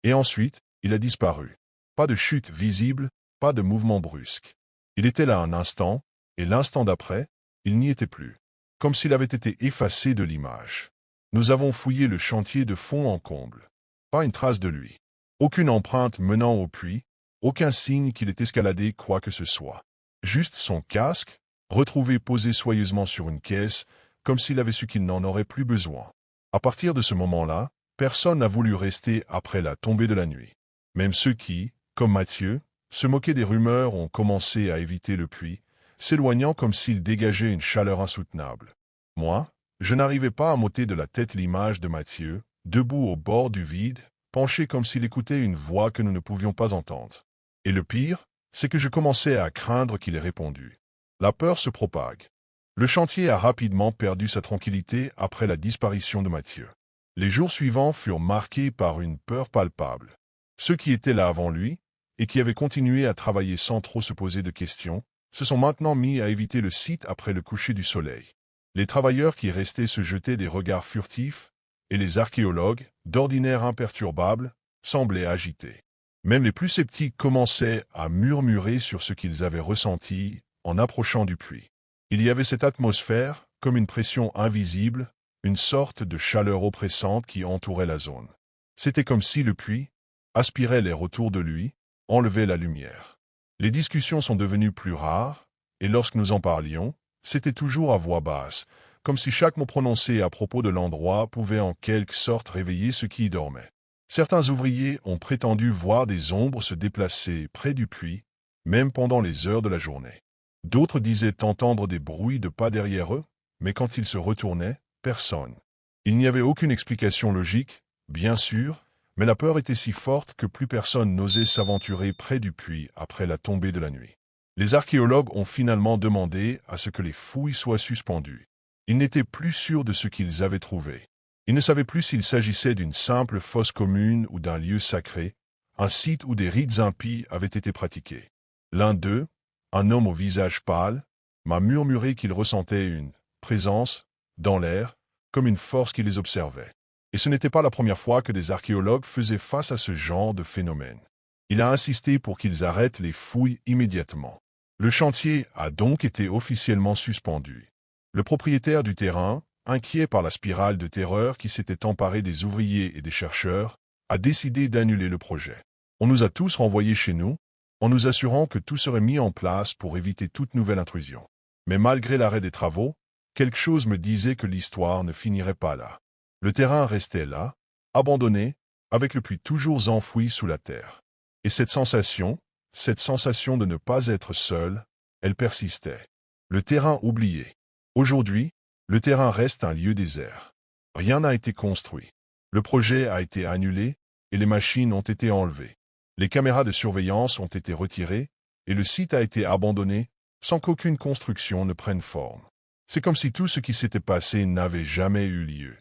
Et ensuite, il a disparu. Pas de chute visible, pas de mouvement brusque. Il était là un instant, et l'instant d'après, il n'y était plus. Comme s'il avait été effacé de l'image. Nous avons fouillé le chantier de fond en comble. Pas une trace de lui. Aucune empreinte menant au puits, aucun signe qu'il ait escaladé quoi que ce soit. Juste son casque, retrouvé posé soigneusement sur une caisse, comme s'il avait su qu'il n'en aurait plus besoin. À partir de ce moment-là, personne n'a voulu rester après la tombée de la nuit. Même ceux qui, comme Mathieu, se moquaient des rumeurs ont commencé à éviter le puits, s'éloignant comme s'il dégageait une chaleur insoutenable. Moi, je n'arrivais pas à m'ôter de la tête l'image de Mathieu, debout au bord du vide, penché comme s'il écoutait une voix que nous ne pouvions pas entendre. Et le pire, c'est que je commençais à craindre qu'il ait répondu. La peur se propague. Le chantier a rapidement perdu sa tranquillité après la disparition de Mathieu. Les jours suivants furent marqués par une peur palpable. Ceux qui étaient là avant lui, et qui avaient continué à travailler sans trop se poser de questions, se sont maintenant mis à éviter le site après le coucher du soleil. Les travailleurs qui restaient se jetaient des regards furtifs, et les archéologues, d'ordinaire imperturbables, semblaient agités. Même les plus sceptiques commençaient à murmurer sur ce qu'ils avaient ressenti en approchant du puits. Il y avait cette atmosphère, comme une pression invisible, une sorte de chaleur oppressante qui entourait la zone. C'était comme si le puits aspirait l'air autour de lui, enlevait la lumière. Les discussions sont devenues plus rares, et lorsque nous en parlions, c'était toujours à voix basse, comme si chaque mot prononcé à propos de l'endroit pouvait en quelque sorte réveiller ceux qui y dormaient. Certains ouvriers ont prétendu voir des ombres se déplacer près du puits, même pendant les heures de la journée. D'autres disaient entendre des bruits de pas derrière eux, mais quand ils se retournaient, personne. Il n'y avait aucune explication logique, bien sûr, mais la peur était si forte que plus personne n'osait s'aventurer près du puits après la tombée de la nuit. Les archéologues ont finalement demandé à ce que les fouilles soient suspendues. Ils n'étaient plus sûrs de ce qu'ils avaient trouvé. Ils ne savaient plus s'il s'agissait d'une simple fosse commune ou d'un lieu sacré, un site où des rites impies avaient été pratiqués. L'un d'eux, un homme au visage pâle, m'a murmuré qu'il ressentait une présence dans l'air, comme une force qui les observait. Et ce n'était pas la première fois que des archéologues faisaient face à ce genre de phénomène. Il a insisté pour qu'ils arrêtent les fouilles immédiatement. Le chantier a donc été officiellement suspendu. Le propriétaire du terrain, inquiet par la spirale de terreur qui s'était emparée des ouvriers et des chercheurs, a décidé d'annuler le projet. On nous a tous renvoyés chez nous, en nous assurant que tout serait mis en place pour éviter toute nouvelle intrusion. Mais malgré l'arrêt des travaux, quelque chose me disait que l'histoire ne finirait pas là. Le terrain restait là, abandonné, avec le puits toujours enfoui sous la terre. Et cette sensation de ne pas être seul, elle persistait. Le terrain oublié. Aujourd'hui, le terrain reste un lieu désert. Rien n'a été construit. Le projet a été annulé et les machines ont été enlevées. Les caméras de surveillance ont été retirées et le site a été abandonné sans qu'aucune construction ne prenne forme. C'est comme si tout ce qui s'était passé n'avait jamais eu lieu.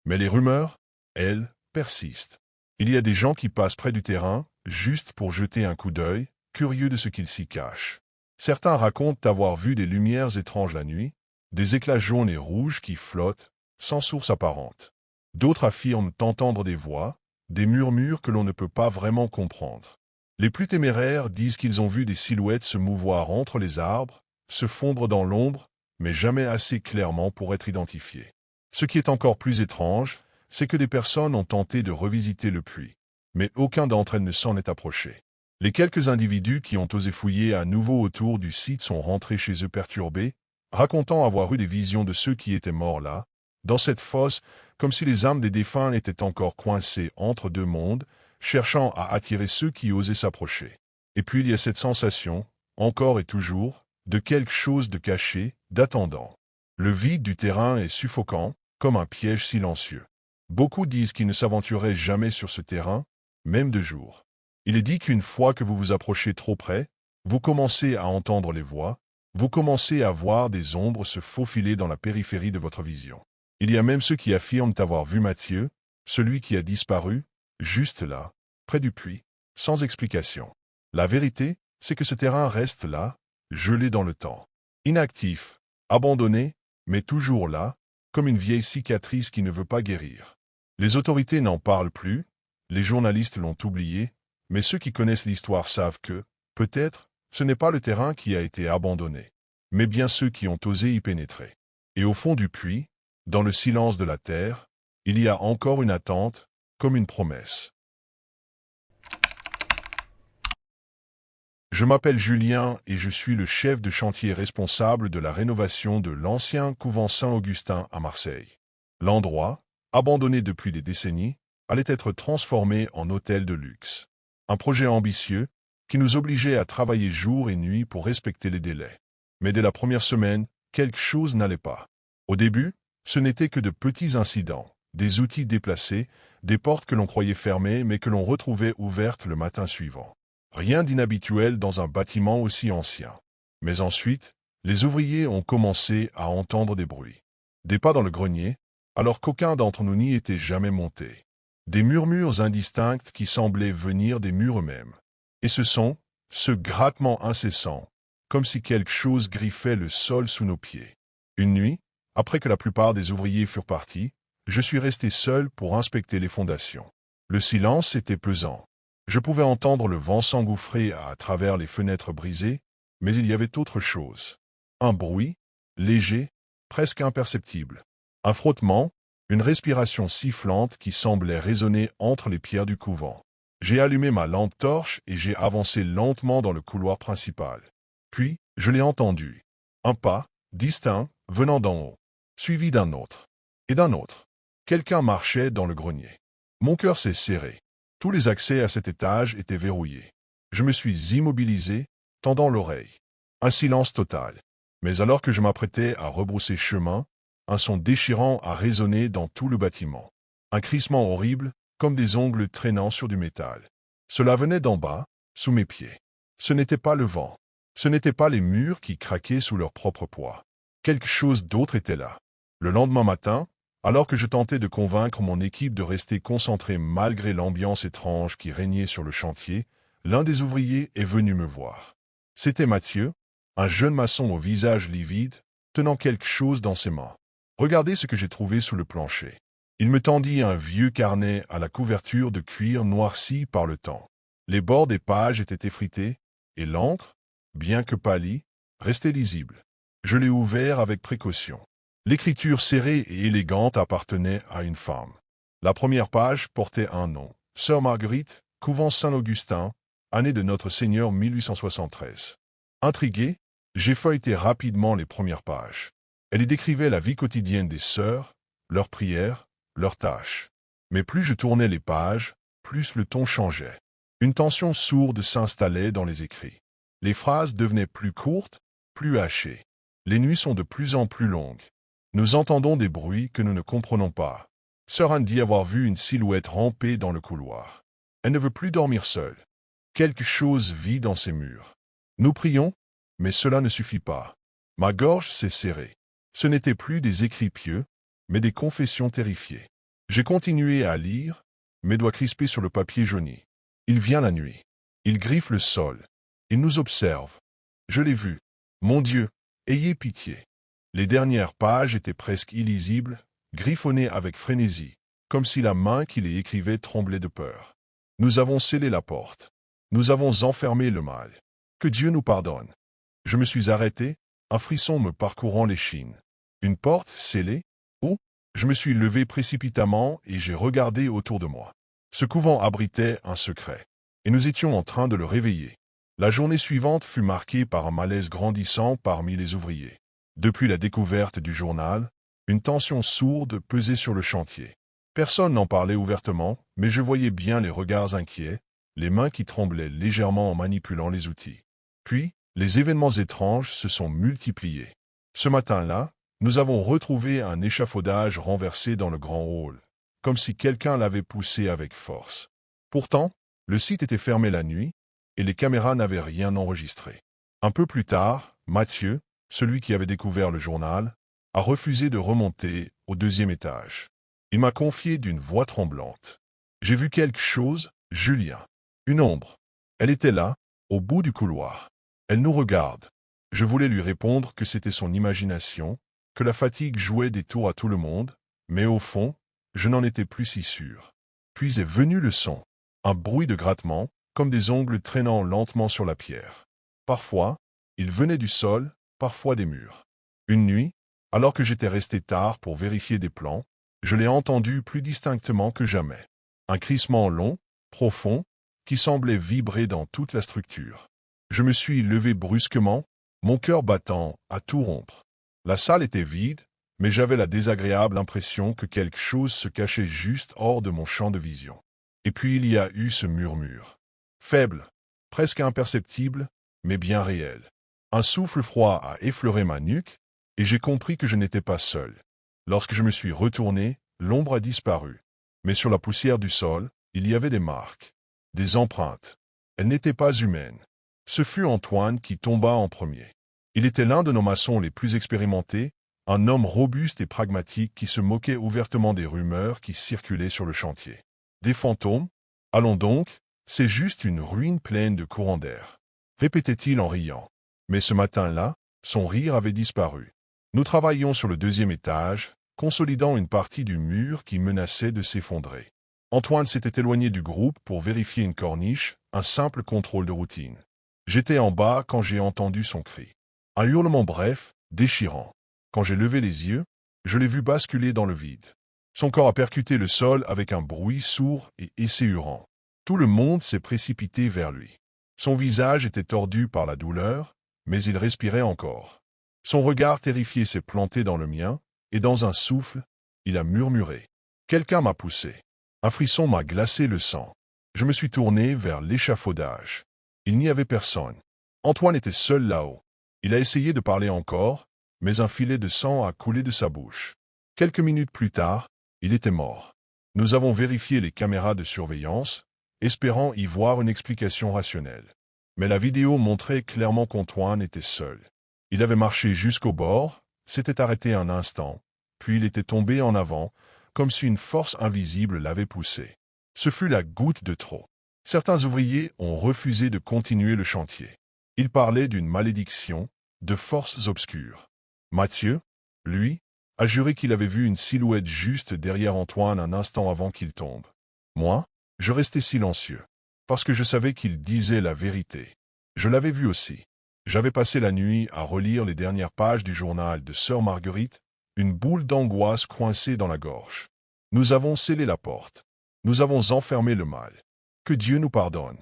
Mais les rumeurs, elles, persistent. Il y a des gens qui passent près du terrain, juste pour jeter un coup d'œil, curieux de ce qu'il s'y cache. Certains racontent avoir vu des lumières étranges la nuit, des éclats jaunes et rouges qui flottent, sans source apparente. D'autres affirment entendre des voix, des murmures que l'on ne peut pas vraiment comprendre. Les plus téméraires disent qu'ils ont vu des silhouettes se mouvoir entre les arbres, se fondre dans l'ombre, mais jamais assez clairement pour être identifiées. Ce qui est encore plus étrange, c'est que des personnes ont tenté de revisiter le puits, mais aucun d'entre elles ne s'en est approché. Les quelques individus qui ont osé fouiller à nouveau autour du site sont rentrés chez eux perturbés, racontant avoir eu des visions de ceux qui étaient morts là, dans cette fosse, comme si les âmes des défunts étaient encore coincées entre deux mondes, cherchant à attirer ceux qui osaient s'approcher. Et puis il y a cette sensation, encore et toujours, de quelque chose de caché, d'attendant. Le vide du terrain est suffocant, comme un piège silencieux. Beaucoup disent qu'ils ne s'aventuraient jamais sur ce terrain, même de jour. Il est dit qu'une fois que vous vous approchez trop près, vous commencez à entendre les voix, vous commencez à voir des ombres se faufiler dans la périphérie de votre vision. Il y a même ceux qui affirment avoir vu Mathieu, celui qui a disparu, juste là, près du puits, sans explication. La vérité, c'est que ce terrain reste là, gelé dans le temps. Inactif, abandonné, mais toujours là, comme une vieille cicatrice qui ne veut pas guérir. Les autorités n'en parlent plus, les journalistes l'ont oublié, mais ceux qui connaissent l'histoire savent que, peut-être, ce n'est pas le terrain qui a été abandonné, mais bien ceux qui ont osé y pénétrer. Et au fond du puits, dans le silence de la terre, il y a encore une attente, comme une promesse. Je m'appelle Julien et je suis le chef de chantier responsable de la rénovation de l'ancien couvent Saint-Augustin à Marseille. L'endroit, abandonné depuis des décennies, allait être transformé en hôtel de luxe. Un projet ambitieux qui nous obligeait à travailler jour et nuit pour respecter les délais. Mais dès la première semaine, quelque chose n'allait pas. Au début, ce n'était que de petits incidents, des outils déplacés, des portes que l'on croyait fermées mais que l'on retrouvait ouvertes le matin suivant. Rien d'inhabituel dans un bâtiment aussi ancien. Mais ensuite, les ouvriers ont commencé à entendre des bruits. Des pas dans le grenier, alors qu'aucun d'entre nous n'y était jamais monté. Des murmures indistincts qui semblaient venir des murs eux-mêmes. Et ce grattement incessant, comme si quelque chose griffait le sol sous nos pieds. Une nuit, après que la plupart des ouvriers furent partis, je suis resté seul pour inspecter les fondations. Le silence était pesant. Je pouvais entendre le vent s'engouffrer à travers les fenêtres brisées, mais il y avait autre chose. Un bruit, léger, presque imperceptible. Un frottement, une respiration sifflante qui semblait résonner entre les pierres du couvent. J'ai allumé ma lampe torche et j'ai avancé lentement dans le couloir principal. Puis, je l'ai entendu. Un pas, distinct, venant d'en haut, suivi d'un autre. Et d'un autre. Quelqu'un marchait dans le grenier. Mon cœur s'est serré. Tous les accès à cet étage étaient verrouillés. Je me suis immobilisé, tendant l'oreille. Un silence total. Mais alors que je m'apprêtais à rebrousser chemin, un son déchirant a résonné dans tout le bâtiment. Un crissement horrible, comme des ongles traînant sur du métal. Cela venait d'en bas, sous mes pieds. Ce n'était pas le vent. Ce n'étaient pas les murs qui craquaient sous leur propre poids. Quelque chose d'autre était là. Le lendemain matin, alors que je tentais de convaincre mon équipe de rester concentrée malgré l'ambiance étrange qui régnait sur le chantier, l'un des ouvriers est venu me voir. C'était Mathieu, un jeune maçon au visage livide, tenant quelque chose dans ses mains. Regardez ce que j'ai trouvé sous le plancher. Il me tendit un vieux carnet à la couverture de cuir noirci par le temps. Les bords des pages étaient effrités, et l'encre, bien que pâlie, restait lisible. Je l'ai ouvert avec précaution. L'écriture serrée et élégante appartenait à une femme. La première page portait un nom. Sœur Marguerite, couvent Saint-Augustin, année de Notre Seigneur 1873. Intrigué, j'ai feuilleté rapidement les premières pages. Elle y décrivait la vie quotidienne des sœurs, leurs prières, leurs tâches. Mais plus je tournais les pages, plus le ton changeait. Une tension sourde s'installait dans les écrits. Les phrases devenaient plus courtes, plus hachées. Les nuits sont de plus en plus longues. Nous entendons des bruits que nous ne comprenons pas. Sœur Anne dit avoir vu une silhouette ramper dans le couloir. Elle ne veut plus dormir seule. Quelque chose vit dans ses murs. Nous prions, mais cela ne suffit pas. Ma gorge s'est serrée. Ce n'étaient plus des écrits pieux, mais des confessions terrifiées. J'ai continué à lire, mes doigts crispés sur le papier jauni. Il vient la nuit. Il griffe le sol. Il nous observe. Je l'ai vu. Mon Dieu, ayez pitié. Les dernières pages étaient presque illisibles, griffonnées avec frénésie, comme si la main qui les écrivait tremblait de peur. Nous avons scellé la porte. Nous avons enfermé le mal. Que Dieu nous pardonne. Je me suis arrêté, un frisson me parcourant l'échine. Une porte scellée? Oh! Je me suis levé précipitamment et j'ai regardé autour de moi. Ce couvent abritait un secret, et nous étions en train de le réveiller. La journée suivante fut marquée par un malaise grandissant parmi les ouvriers. Depuis la découverte du journal, une tension sourde pesait sur le chantier. Personne n'en parlait ouvertement, mais je voyais bien les regards inquiets, les mains qui tremblaient légèrement en manipulant les outils. Puis, les événements étranges se sont multipliés. Ce matin-là, nous avons retrouvé un échafaudage renversé dans le grand hall, comme si quelqu'un l'avait poussé avec force. Pourtant, le site était fermé la nuit, et les caméras n'avaient rien enregistré. Un peu plus tard, Mathieu, celui qui avait découvert le journal, a refusé de remonter au deuxième étage. Il m'a confié d'une voix tremblante. J'ai vu quelque chose, Julien. Une ombre. Elle était là, au bout du couloir. Elle nous regarde. Je voulais lui répondre que c'était son imagination, que la fatigue jouait des tours à tout le monde, mais au fond, je n'en étais plus si sûr. Puis est venu le son. Un bruit de grattement, comme des ongles traînant lentement sur la pierre. Parfois, il venait du sol, parfois des murs. Une nuit, alors que j'étais resté tard pour vérifier des plans, je l'ai entendu plus distinctement que jamais. Un crissement long, profond, qui semblait vibrer dans toute la structure. Je me suis levé brusquement, mon cœur battant à tout rompre. La salle était vide, mais j'avais la désagréable impression que quelque chose se cachait juste hors de mon champ de vision. Et puis il y a eu ce murmure. Faible, presque imperceptible, mais bien réel. Un souffle froid a effleuré ma nuque, et j'ai compris que je n'étais pas seul. Lorsque je me suis retourné, l'ombre a disparu. Mais sur la poussière du sol, il y avait des marques, des empreintes. Elles n'étaient pas humaines. Ce fut Antoine qui tomba en premier. Il était l'un de nos maçons les plus expérimentés, un homme robuste et pragmatique qui se moquait ouvertement des rumeurs qui circulaient sur le chantier. Des fantômes? Allons donc, c'est juste une ruine pleine de courants d'air, répétait-il en riant. Mais ce matin-là, son rire avait disparu. Nous travaillions sur le deuxième étage, consolidant une partie du mur qui menaçait de s'effondrer. Antoine s'était éloigné du groupe pour vérifier une corniche, un simple contrôle de routine. J'étais en bas quand j'ai entendu son cri. Un hurlement bref, déchirant. Quand j'ai levé les yeux, je l'ai vu basculer dans le vide. Son corps a percuté le sol avec un bruit sourd et esséurant. Tout le monde s'est précipité vers lui. Son visage était tordu par la douleur, mais il respirait encore. Son regard terrifié s'est planté dans le mien, et dans un souffle, il a murmuré. Quelqu'un m'a poussé. Un frisson m'a glacé le sang. Je me suis tourné vers l'échafaudage. Il n'y avait personne. Antoine était seul là-haut. Il a essayé de parler encore, mais un filet de sang a coulé de sa bouche. Quelques minutes plus tard, il était mort. Nous avons vérifié les caméras de surveillance, espérant y voir une explication rationnelle. Mais la vidéo montrait clairement qu'Antoine était seul. Il avait marché jusqu'au bord, s'était arrêté un instant, puis il était tombé en avant, comme si une force invisible l'avait poussé. Ce fut la goutte de trop. Certains ouvriers ont refusé de continuer le chantier. Ils parlaient d'une malédiction, de forces obscures. Mathieu, lui, a juré qu'il avait vu une silhouette juste derrière Antoine un instant avant qu'il tombe. Moi, je restais silencieux, parce que je savais qu'il disait la vérité. Je l'avais vu aussi. J'avais passé la nuit à relire les dernières pages du journal de Sœur Marguerite, une boule d'angoisse coincée dans la gorge. Nous avons scellé la porte. Nous avons enfermé le mal. Que Dieu nous pardonne.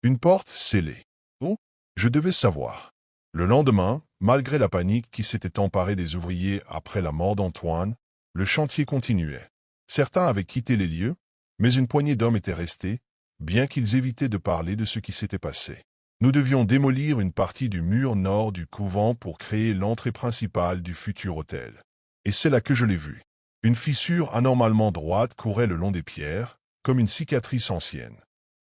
Une porte scellée. Oh, je devais savoir. Le lendemain, malgré la panique qui s'était emparée des ouvriers après la mort d'Antoine, le chantier continuait. Certains avaient quitté les lieux, mais une poignée d'hommes étaient restés, bien qu'ils évitaient de parler de ce qui s'était passé. Nous devions démolir une partie du mur nord du couvent pour créer l'entrée principale du futur hôtel. Et c'est là que je l'ai vu. Une fissure anormalement droite courait le long des pierres, comme une cicatrice ancienne.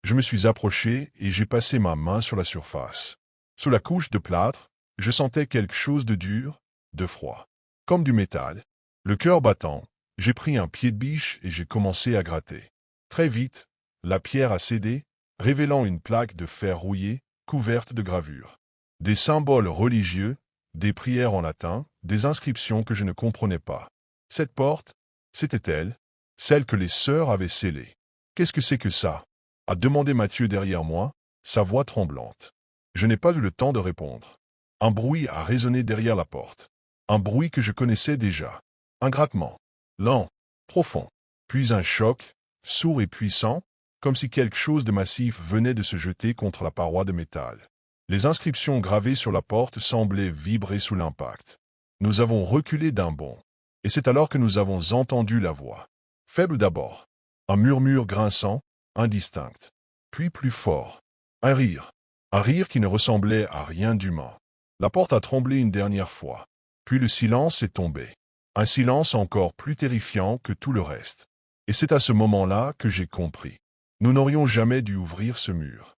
Je me suis approché et j'ai passé ma main sur la surface. Sous la couche de plâtre, je sentais quelque chose de dur, de froid. Comme du métal. Le cœur battant, j'ai pris un pied de biche et j'ai commencé à gratter. Très vite, la pierre a cédé, révélant une plaque de fer rouillé, couverte de gravures. Des symboles religieux, des prières en latin, des inscriptions que je ne comprenais pas. Cette porte, c'était elle, celle que les sœurs avaient scellée. Qu'est-ce que c'est que ça? A demandé Mathieu derrière moi, sa voix tremblante. Je n'ai pas eu le temps de répondre. Un bruit a résonné derrière la porte. Un bruit que je connaissais déjà. Un grattement. Lent, profond. Puis un choc, sourd et puissant, comme si quelque chose de massif venait de se jeter contre la paroi de métal. Les inscriptions gravées sur la porte semblaient vibrer sous l'impact. Nous avons reculé d'un bond. Et c'est alors que nous avons entendu la voix. Faible d'abord. Un murmure grinçant, indistinct. Puis plus fort. Un rire. Un rire qui ne ressemblait à rien d'humain. La porte a tremblé une dernière fois. Puis le silence est tombé. Un silence encore plus terrifiant que tout le reste. Et c'est à ce moment-là que j'ai compris. Nous n'aurions jamais dû ouvrir ce mur.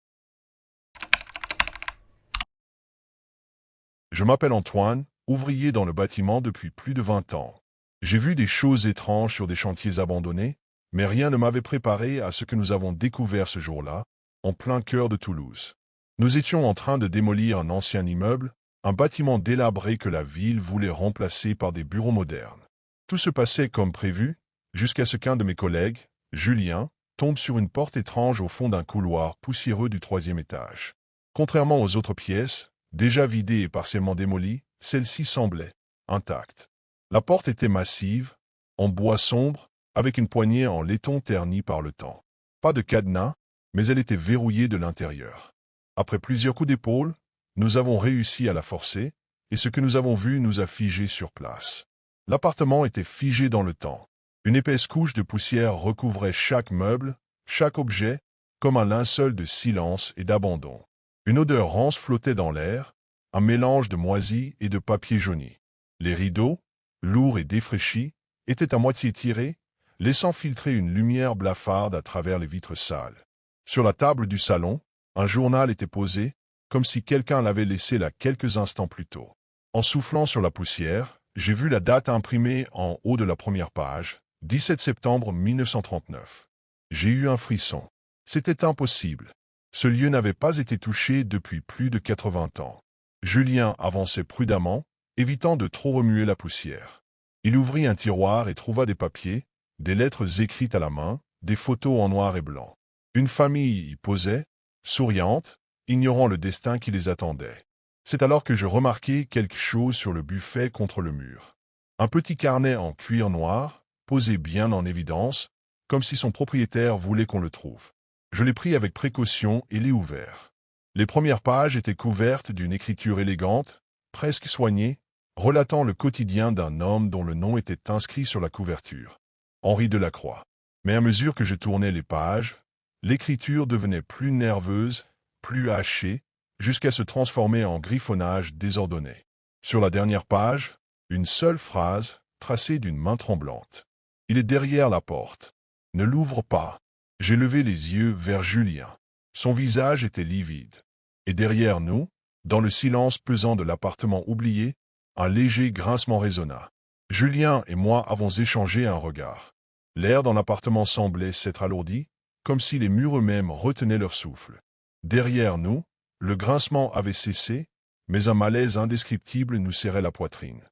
Je m'appelle Antoine, ouvrier dans le bâtiment depuis plus de 20 ans. J'ai vu des choses étranges sur des chantiers abandonnés, mais rien ne m'avait préparé à ce que nous avons découvert ce jour-là, en plein cœur de Toulouse. Nous étions en train de démolir un ancien immeuble, un bâtiment délabré que la ville voulait remplacer par des bureaux modernes. Tout se passait comme prévu, jusqu'à ce qu'un de mes collègues, Julien, tombe sur une porte étrange au fond d'un couloir poussiéreux du 3e étage. Contrairement aux autres pièces, déjà vidées et partiellement démolies, celle-ci semblait intacte. La porte était massive, en bois sombre, avec une poignée en laiton ternie par le temps. Pas de cadenas, mais elle était verrouillée de l'intérieur. Après plusieurs coups d'épaule, nous avons réussi à la forcer, et ce que nous avons vu nous a figés sur place. L'appartement était figé dans le temps. Une épaisse couche de poussière recouvrait chaque meuble, chaque objet, comme un linceul de silence et d'abandon. Une odeur rance flottait dans l'air, un mélange de moisis et de papier jauni. Les rideaux, lourds et défraîchis, étaient à moitié tirés, laissant filtrer une lumière blafarde à travers les vitres sales. Sur la table du salon, un journal était posé, comme si quelqu'un l'avait laissé là quelques instants plus tôt. En soufflant sur la poussière, j'ai vu la date imprimée en haut de la première page, 17 septembre 1939. J'ai eu un frisson. C'était impossible. Ce lieu n'avait pas été touché depuis plus de 80 ans. Julien avançait prudemment, évitant de trop remuer la poussière. Il ouvrit un tiroir et trouva des papiers, des lettres écrites à la main, des photos en noir et blanc. Une famille y posait, souriante, ignorant le destin qui les attendait. C'est alors que je remarquai quelque chose sur le buffet contre le mur. Un petit carnet en cuir noir, posé bien en évidence, comme si son propriétaire voulait qu'on le trouve. Je l'ai pris avec précaution et l'ai ouvert. Les premières pages étaient couvertes d'une écriture élégante, presque soignée, relatant le quotidien d'un homme dont le nom était inscrit sur la couverture. Henri Delacroix. Mais à mesure que je tournais les pages, l'écriture devenait plus nerveuse, plus hachée, jusqu'à se transformer en griffonnage désordonné. Sur la dernière page, une seule phrase, tracée d'une main tremblante. « Il est derrière la porte. Ne l'ouvre pas. » J'ai levé les yeux vers Julien. Son visage était livide. Et derrière nous, dans le silence pesant de l'appartement oublié, un léger grincement résonna. Julien et moi avons échangé un regard. L'air dans l'appartement semblait s'être alourdi, comme si les murs eux-mêmes retenaient leur souffle. Derrière nous, le grincement avait cessé, mais un malaise indescriptible nous serrait la poitrine.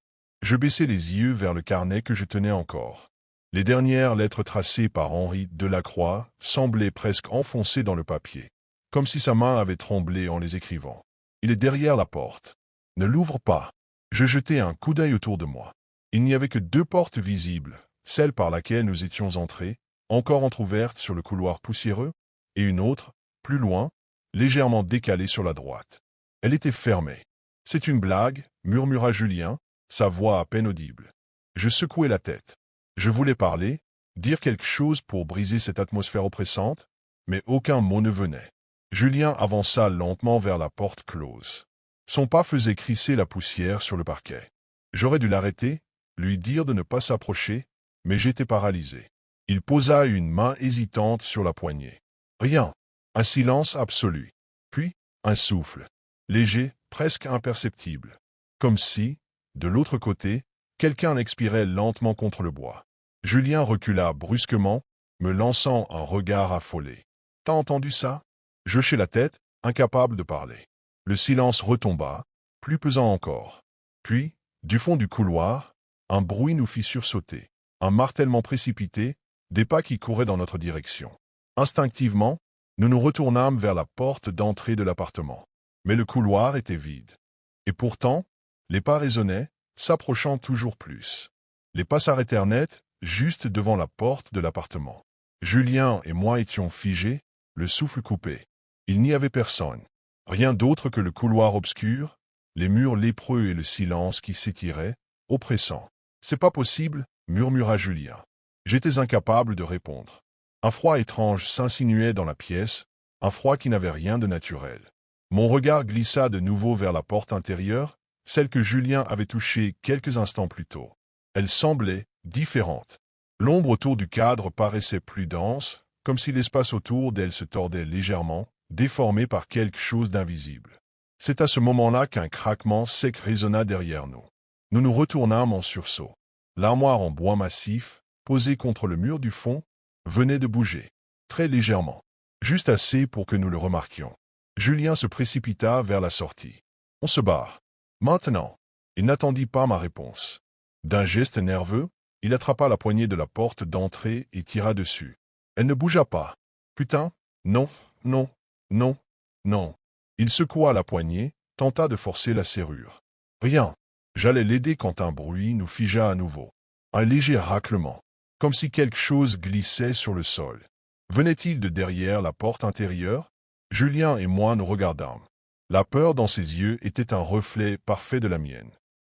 Je baissai les yeux vers le carnet que je tenais encore. Les dernières lettres tracées par Henri Delacroix semblaient presque enfoncées dans le papier, comme si sa main avait tremblé en les écrivant. « Il est derrière la porte. Ne l'ouvre pas. » Je jetai un coup d'œil autour de moi. Il n'y avait que 2 portes visibles, celle par laquelle nous étions entrés, encore entr'ouverte sur le couloir poussiéreux, et une autre, plus loin, légèrement décalée sur la droite. Elle était fermée. « C'est une blague, » murmura Julien, sa voix à peine audible. Je secouai la tête. Je voulais parler, dire quelque chose pour briser cette atmosphère oppressante, mais aucun mot ne venait. Julien avança lentement vers la porte close. Son pas faisait crisser la poussière sur le parquet. J'aurais dû l'arrêter, lui dire de ne pas s'approcher, mais j'étais paralysé. Il posa une main hésitante sur la poignée. Rien. Un silence absolu. Puis, un souffle. Léger, presque imperceptible. Comme si, de l'autre côté, quelqu'un expirait lentement contre le bois. Julien recula brusquement, me lançant un regard affolé. « T'as entendu ça ?» Je hochai la tête, incapable de parler. Le silence retomba, plus pesant encore. Puis, du fond du couloir, un bruit nous fit sursauter. Un martèlement précipité, des pas qui couraient dans notre direction. Instinctivement, nous nous retournâmes vers la porte d'entrée de l'appartement. Mais le couloir était vide. Et pourtant, les pas résonnaient, s'approchant toujours plus. Les pas s'arrêtèrent net, juste devant la porte de l'appartement. Julien et moi étions figés, le souffle coupé. Il n'y avait personne. Rien d'autre que le couloir obscur, les murs lépreux et le silence qui s'étirait, oppressant. « C'est pas possible » murmura Julien. J'étais incapable de répondre. Un froid étrange s'insinuait dans la pièce, un froid qui n'avait rien de naturel. Mon regard glissa de nouveau vers la porte intérieure, celle que Julien avait touchée quelques instants plus tôt. Elle semblait différente. L'ombre autour du cadre paraissait plus dense, comme si l'espace autour d'elle se tordait légèrement, déformé par quelque chose d'invisible. C'est à ce moment-là qu'un craquement sec résonna derrière nous. Nous nous retournâmes en sursaut. L'armoire en bois massif, posée contre le mur du fond, venait de bouger, très légèrement, juste assez pour que nous le remarquions. Julien se précipita vers la sortie. On se barre. Maintenant. Il n'attendit pas ma réponse. D'un geste nerveux, il attrapa la poignée de la porte d'entrée et tira dessus. Elle ne bougea pas. Putain, non, non, non, non. Il secoua la poignée, tenta de forcer la serrure. Rien. J'allais l'aider quand un bruit nous figea à nouveau. Un léger raclement, comme si quelque chose glissait sur le sol. Venait-il de derrière la porte intérieure? Julien et moi nous regardâmes. La peur dans ses yeux était un reflet parfait de la mienne.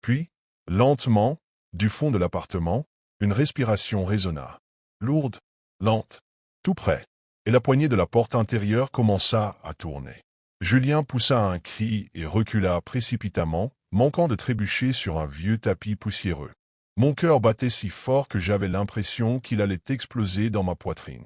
Puis, lentement, du fond de l'appartement, une respiration résonna. Lourde, lente, tout près, et la poignée de la porte intérieure commença à tourner. Julien poussa un cri et recula précipitamment, manquant de trébucher sur un vieux tapis poussiéreux. Mon cœur battait si fort que j'avais l'impression qu'il allait exploser dans ma poitrine.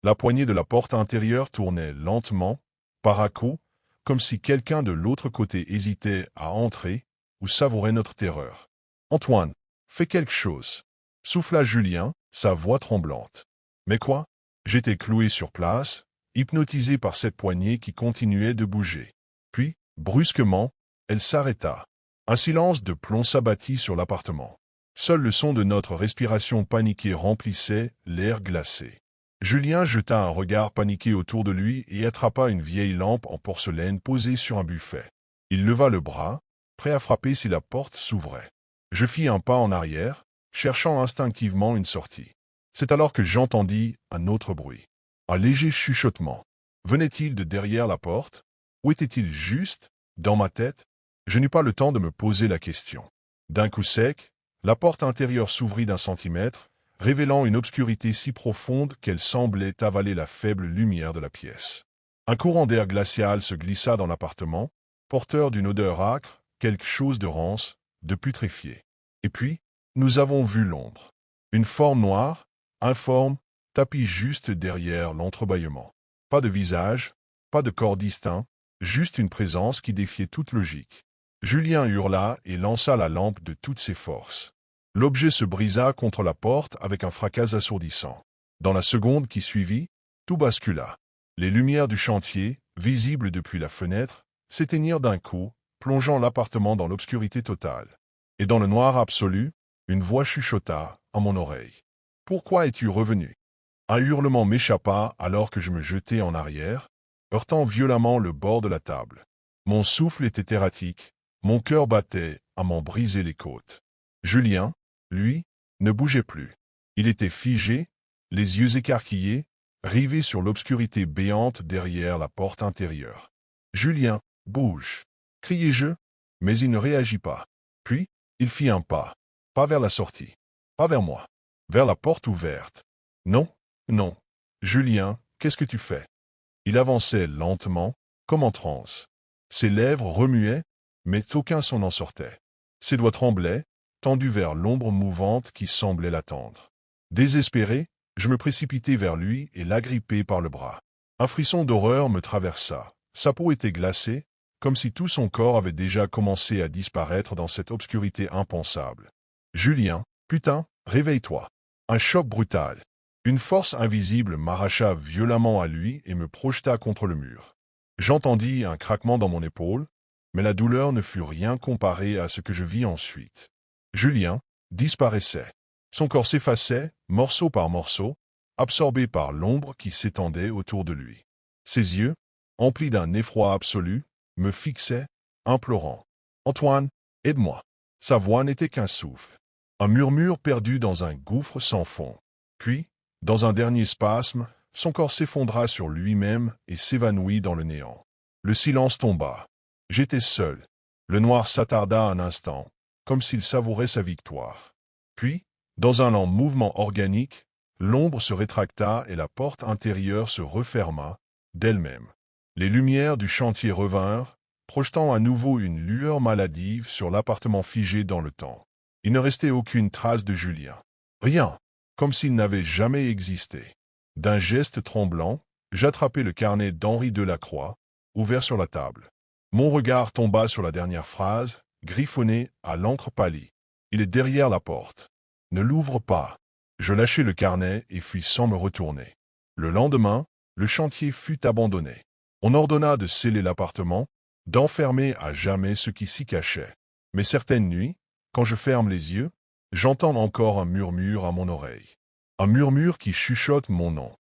La poignée de la porte intérieure tournait lentement, par à-coups, comme si quelqu'un de l'autre côté hésitait à entrer ou savourait notre terreur. « Antoine, fais quelque chose !» souffla Julien, sa voix tremblante. Mais quoi? J'étais cloué sur place, hypnotisé par cette poignée qui continuait de bouger. Puis, brusquement, elle s'arrêta. Un silence de plomb s'abattit sur l'appartement. Seul le son de notre respiration paniquée remplissait l'air glacé. Julien jeta un regard paniqué autour de lui et attrapa une vieille lampe en porcelaine posée sur un buffet. Il leva le bras, prêt à frapper si la porte s'ouvrait. Je fis un pas en arrière, cherchant instinctivement une sortie. C'est alors que j'entendis un autre bruit. Un léger chuchotement. Venait-il de derrière la porte? Où était-il juste? Dans ma tête? Je n'eus pas le temps de me poser la question. D'un coup sec, la porte intérieure s'ouvrit d'un centimètre, révélant une obscurité si profonde qu'elle semblait avaler la faible lumière de la pièce. Un courant d'air glacial se glissa dans l'appartement, porteur d'une odeur âcre, quelque chose de rance, de putréfié. Et puis, nous avons vu l'ombre. Une forme noire, informe, tapie juste derrière l'entrebâillement. Pas de visage, pas de corps distinct, juste une présence qui défiait toute logique. Julien hurla et lança la lampe de toutes ses forces. L'objet se brisa contre la porte avec un fracas assourdissant. Dans la seconde qui suivit, tout bascula. Les lumières du chantier, visibles depuis la fenêtre, s'éteignirent d'un coup, plongeant l'appartement dans l'obscurité totale. Et dans le noir absolu, une voix chuchota à mon oreille. « Pourquoi es-tu revenu ?» Un hurlement m'échappa alors que je me jetai en arrière, heurtant violemment le bord de la table. Mon souffle était erratique, mon cœur battait à m'en briser les côtes. Julien, lui, ne bougeait plus. Il était figé, les yeux écarquillés, rivé sur l'obscurité béante derrière la porte intérieure. « Julien, bouge !» criai-je, mais il ne réagit pas. Puis, il fit un pas vers la sortie, pas vers moi, vers la porte ouverte. « Non, non. Julien, qu'est-ce que tu fais ?» Il avançait lentement, comme en transe. Ses lèvres remuaient, mais aucun son n'en sortait. Ses doigts tremblaient, tendus vers l'ombre mouvante qui semblait l'attendre. Désespéré, je me précipitai vers lui et l'agrippai par le bras. Un frisson d'horreur me traversa. Sa peau était glacée, comme si tout son corps avait déjà commencé à disparaître dans cette obscurité impensable. « Julien, putain, réveille-toi !» Un choc brutal. Une force invisible m'arracha violemment à lui et me projeta contre le mur. J'entendis un craquement dans mon épaule, mais la douleur ne fut rien comparée à ce que je vis ensuite. Julien disparaissait. Son corps s'effaçait, morceau par morceau, absorbé par l'ombre qui s'étendait autour de lui. Ses yeux, emplis d'un effroi absolu, me fixaient, implorant. « Antoine, aide-moi !» Sa voix n'était qu'un souffle. Un murmure perdu dans un gouffre sans fond. Puis, dans un dernier spasme, son corps s'effondra sur lui-même et s'évanouit dans le néant. Le silence tomba. J'étais seul. Le noir s'attarda un instant, comme s'il savourait sa victoire. Puis, dans un lent mouvement organique, l'ombre se rétracta et la porte intérieure se referma, d'elle-même. Les lumières du chantier revinrent, projetant à nouveau une lueur maladive sur l'appartement figé dans le temps. Il ne restait aucune trace de Julien. Rien, comme s'il n'avait jamais existé. D'un geste tremblant, j'attrapai le carnet d'Henri Delacroix, ouvert sur la table. Mon regard tomba sur la dernière phrase, griffonnée à l'encre pâlie. « Il est derrière la porte. » Ne l'ouvre pas. Je lâchai le carnet et fus sans me retourner. Le lendemain, le chantier fut abandonné. On ordonna de sceller l'appartement, d'enfermer à jamais ce qui s'y cachait. Mais certaines nuits, quand je ferme les yeux, j'entends encore un murmure à mon oreille. Un murmure qui chuchote mon nom.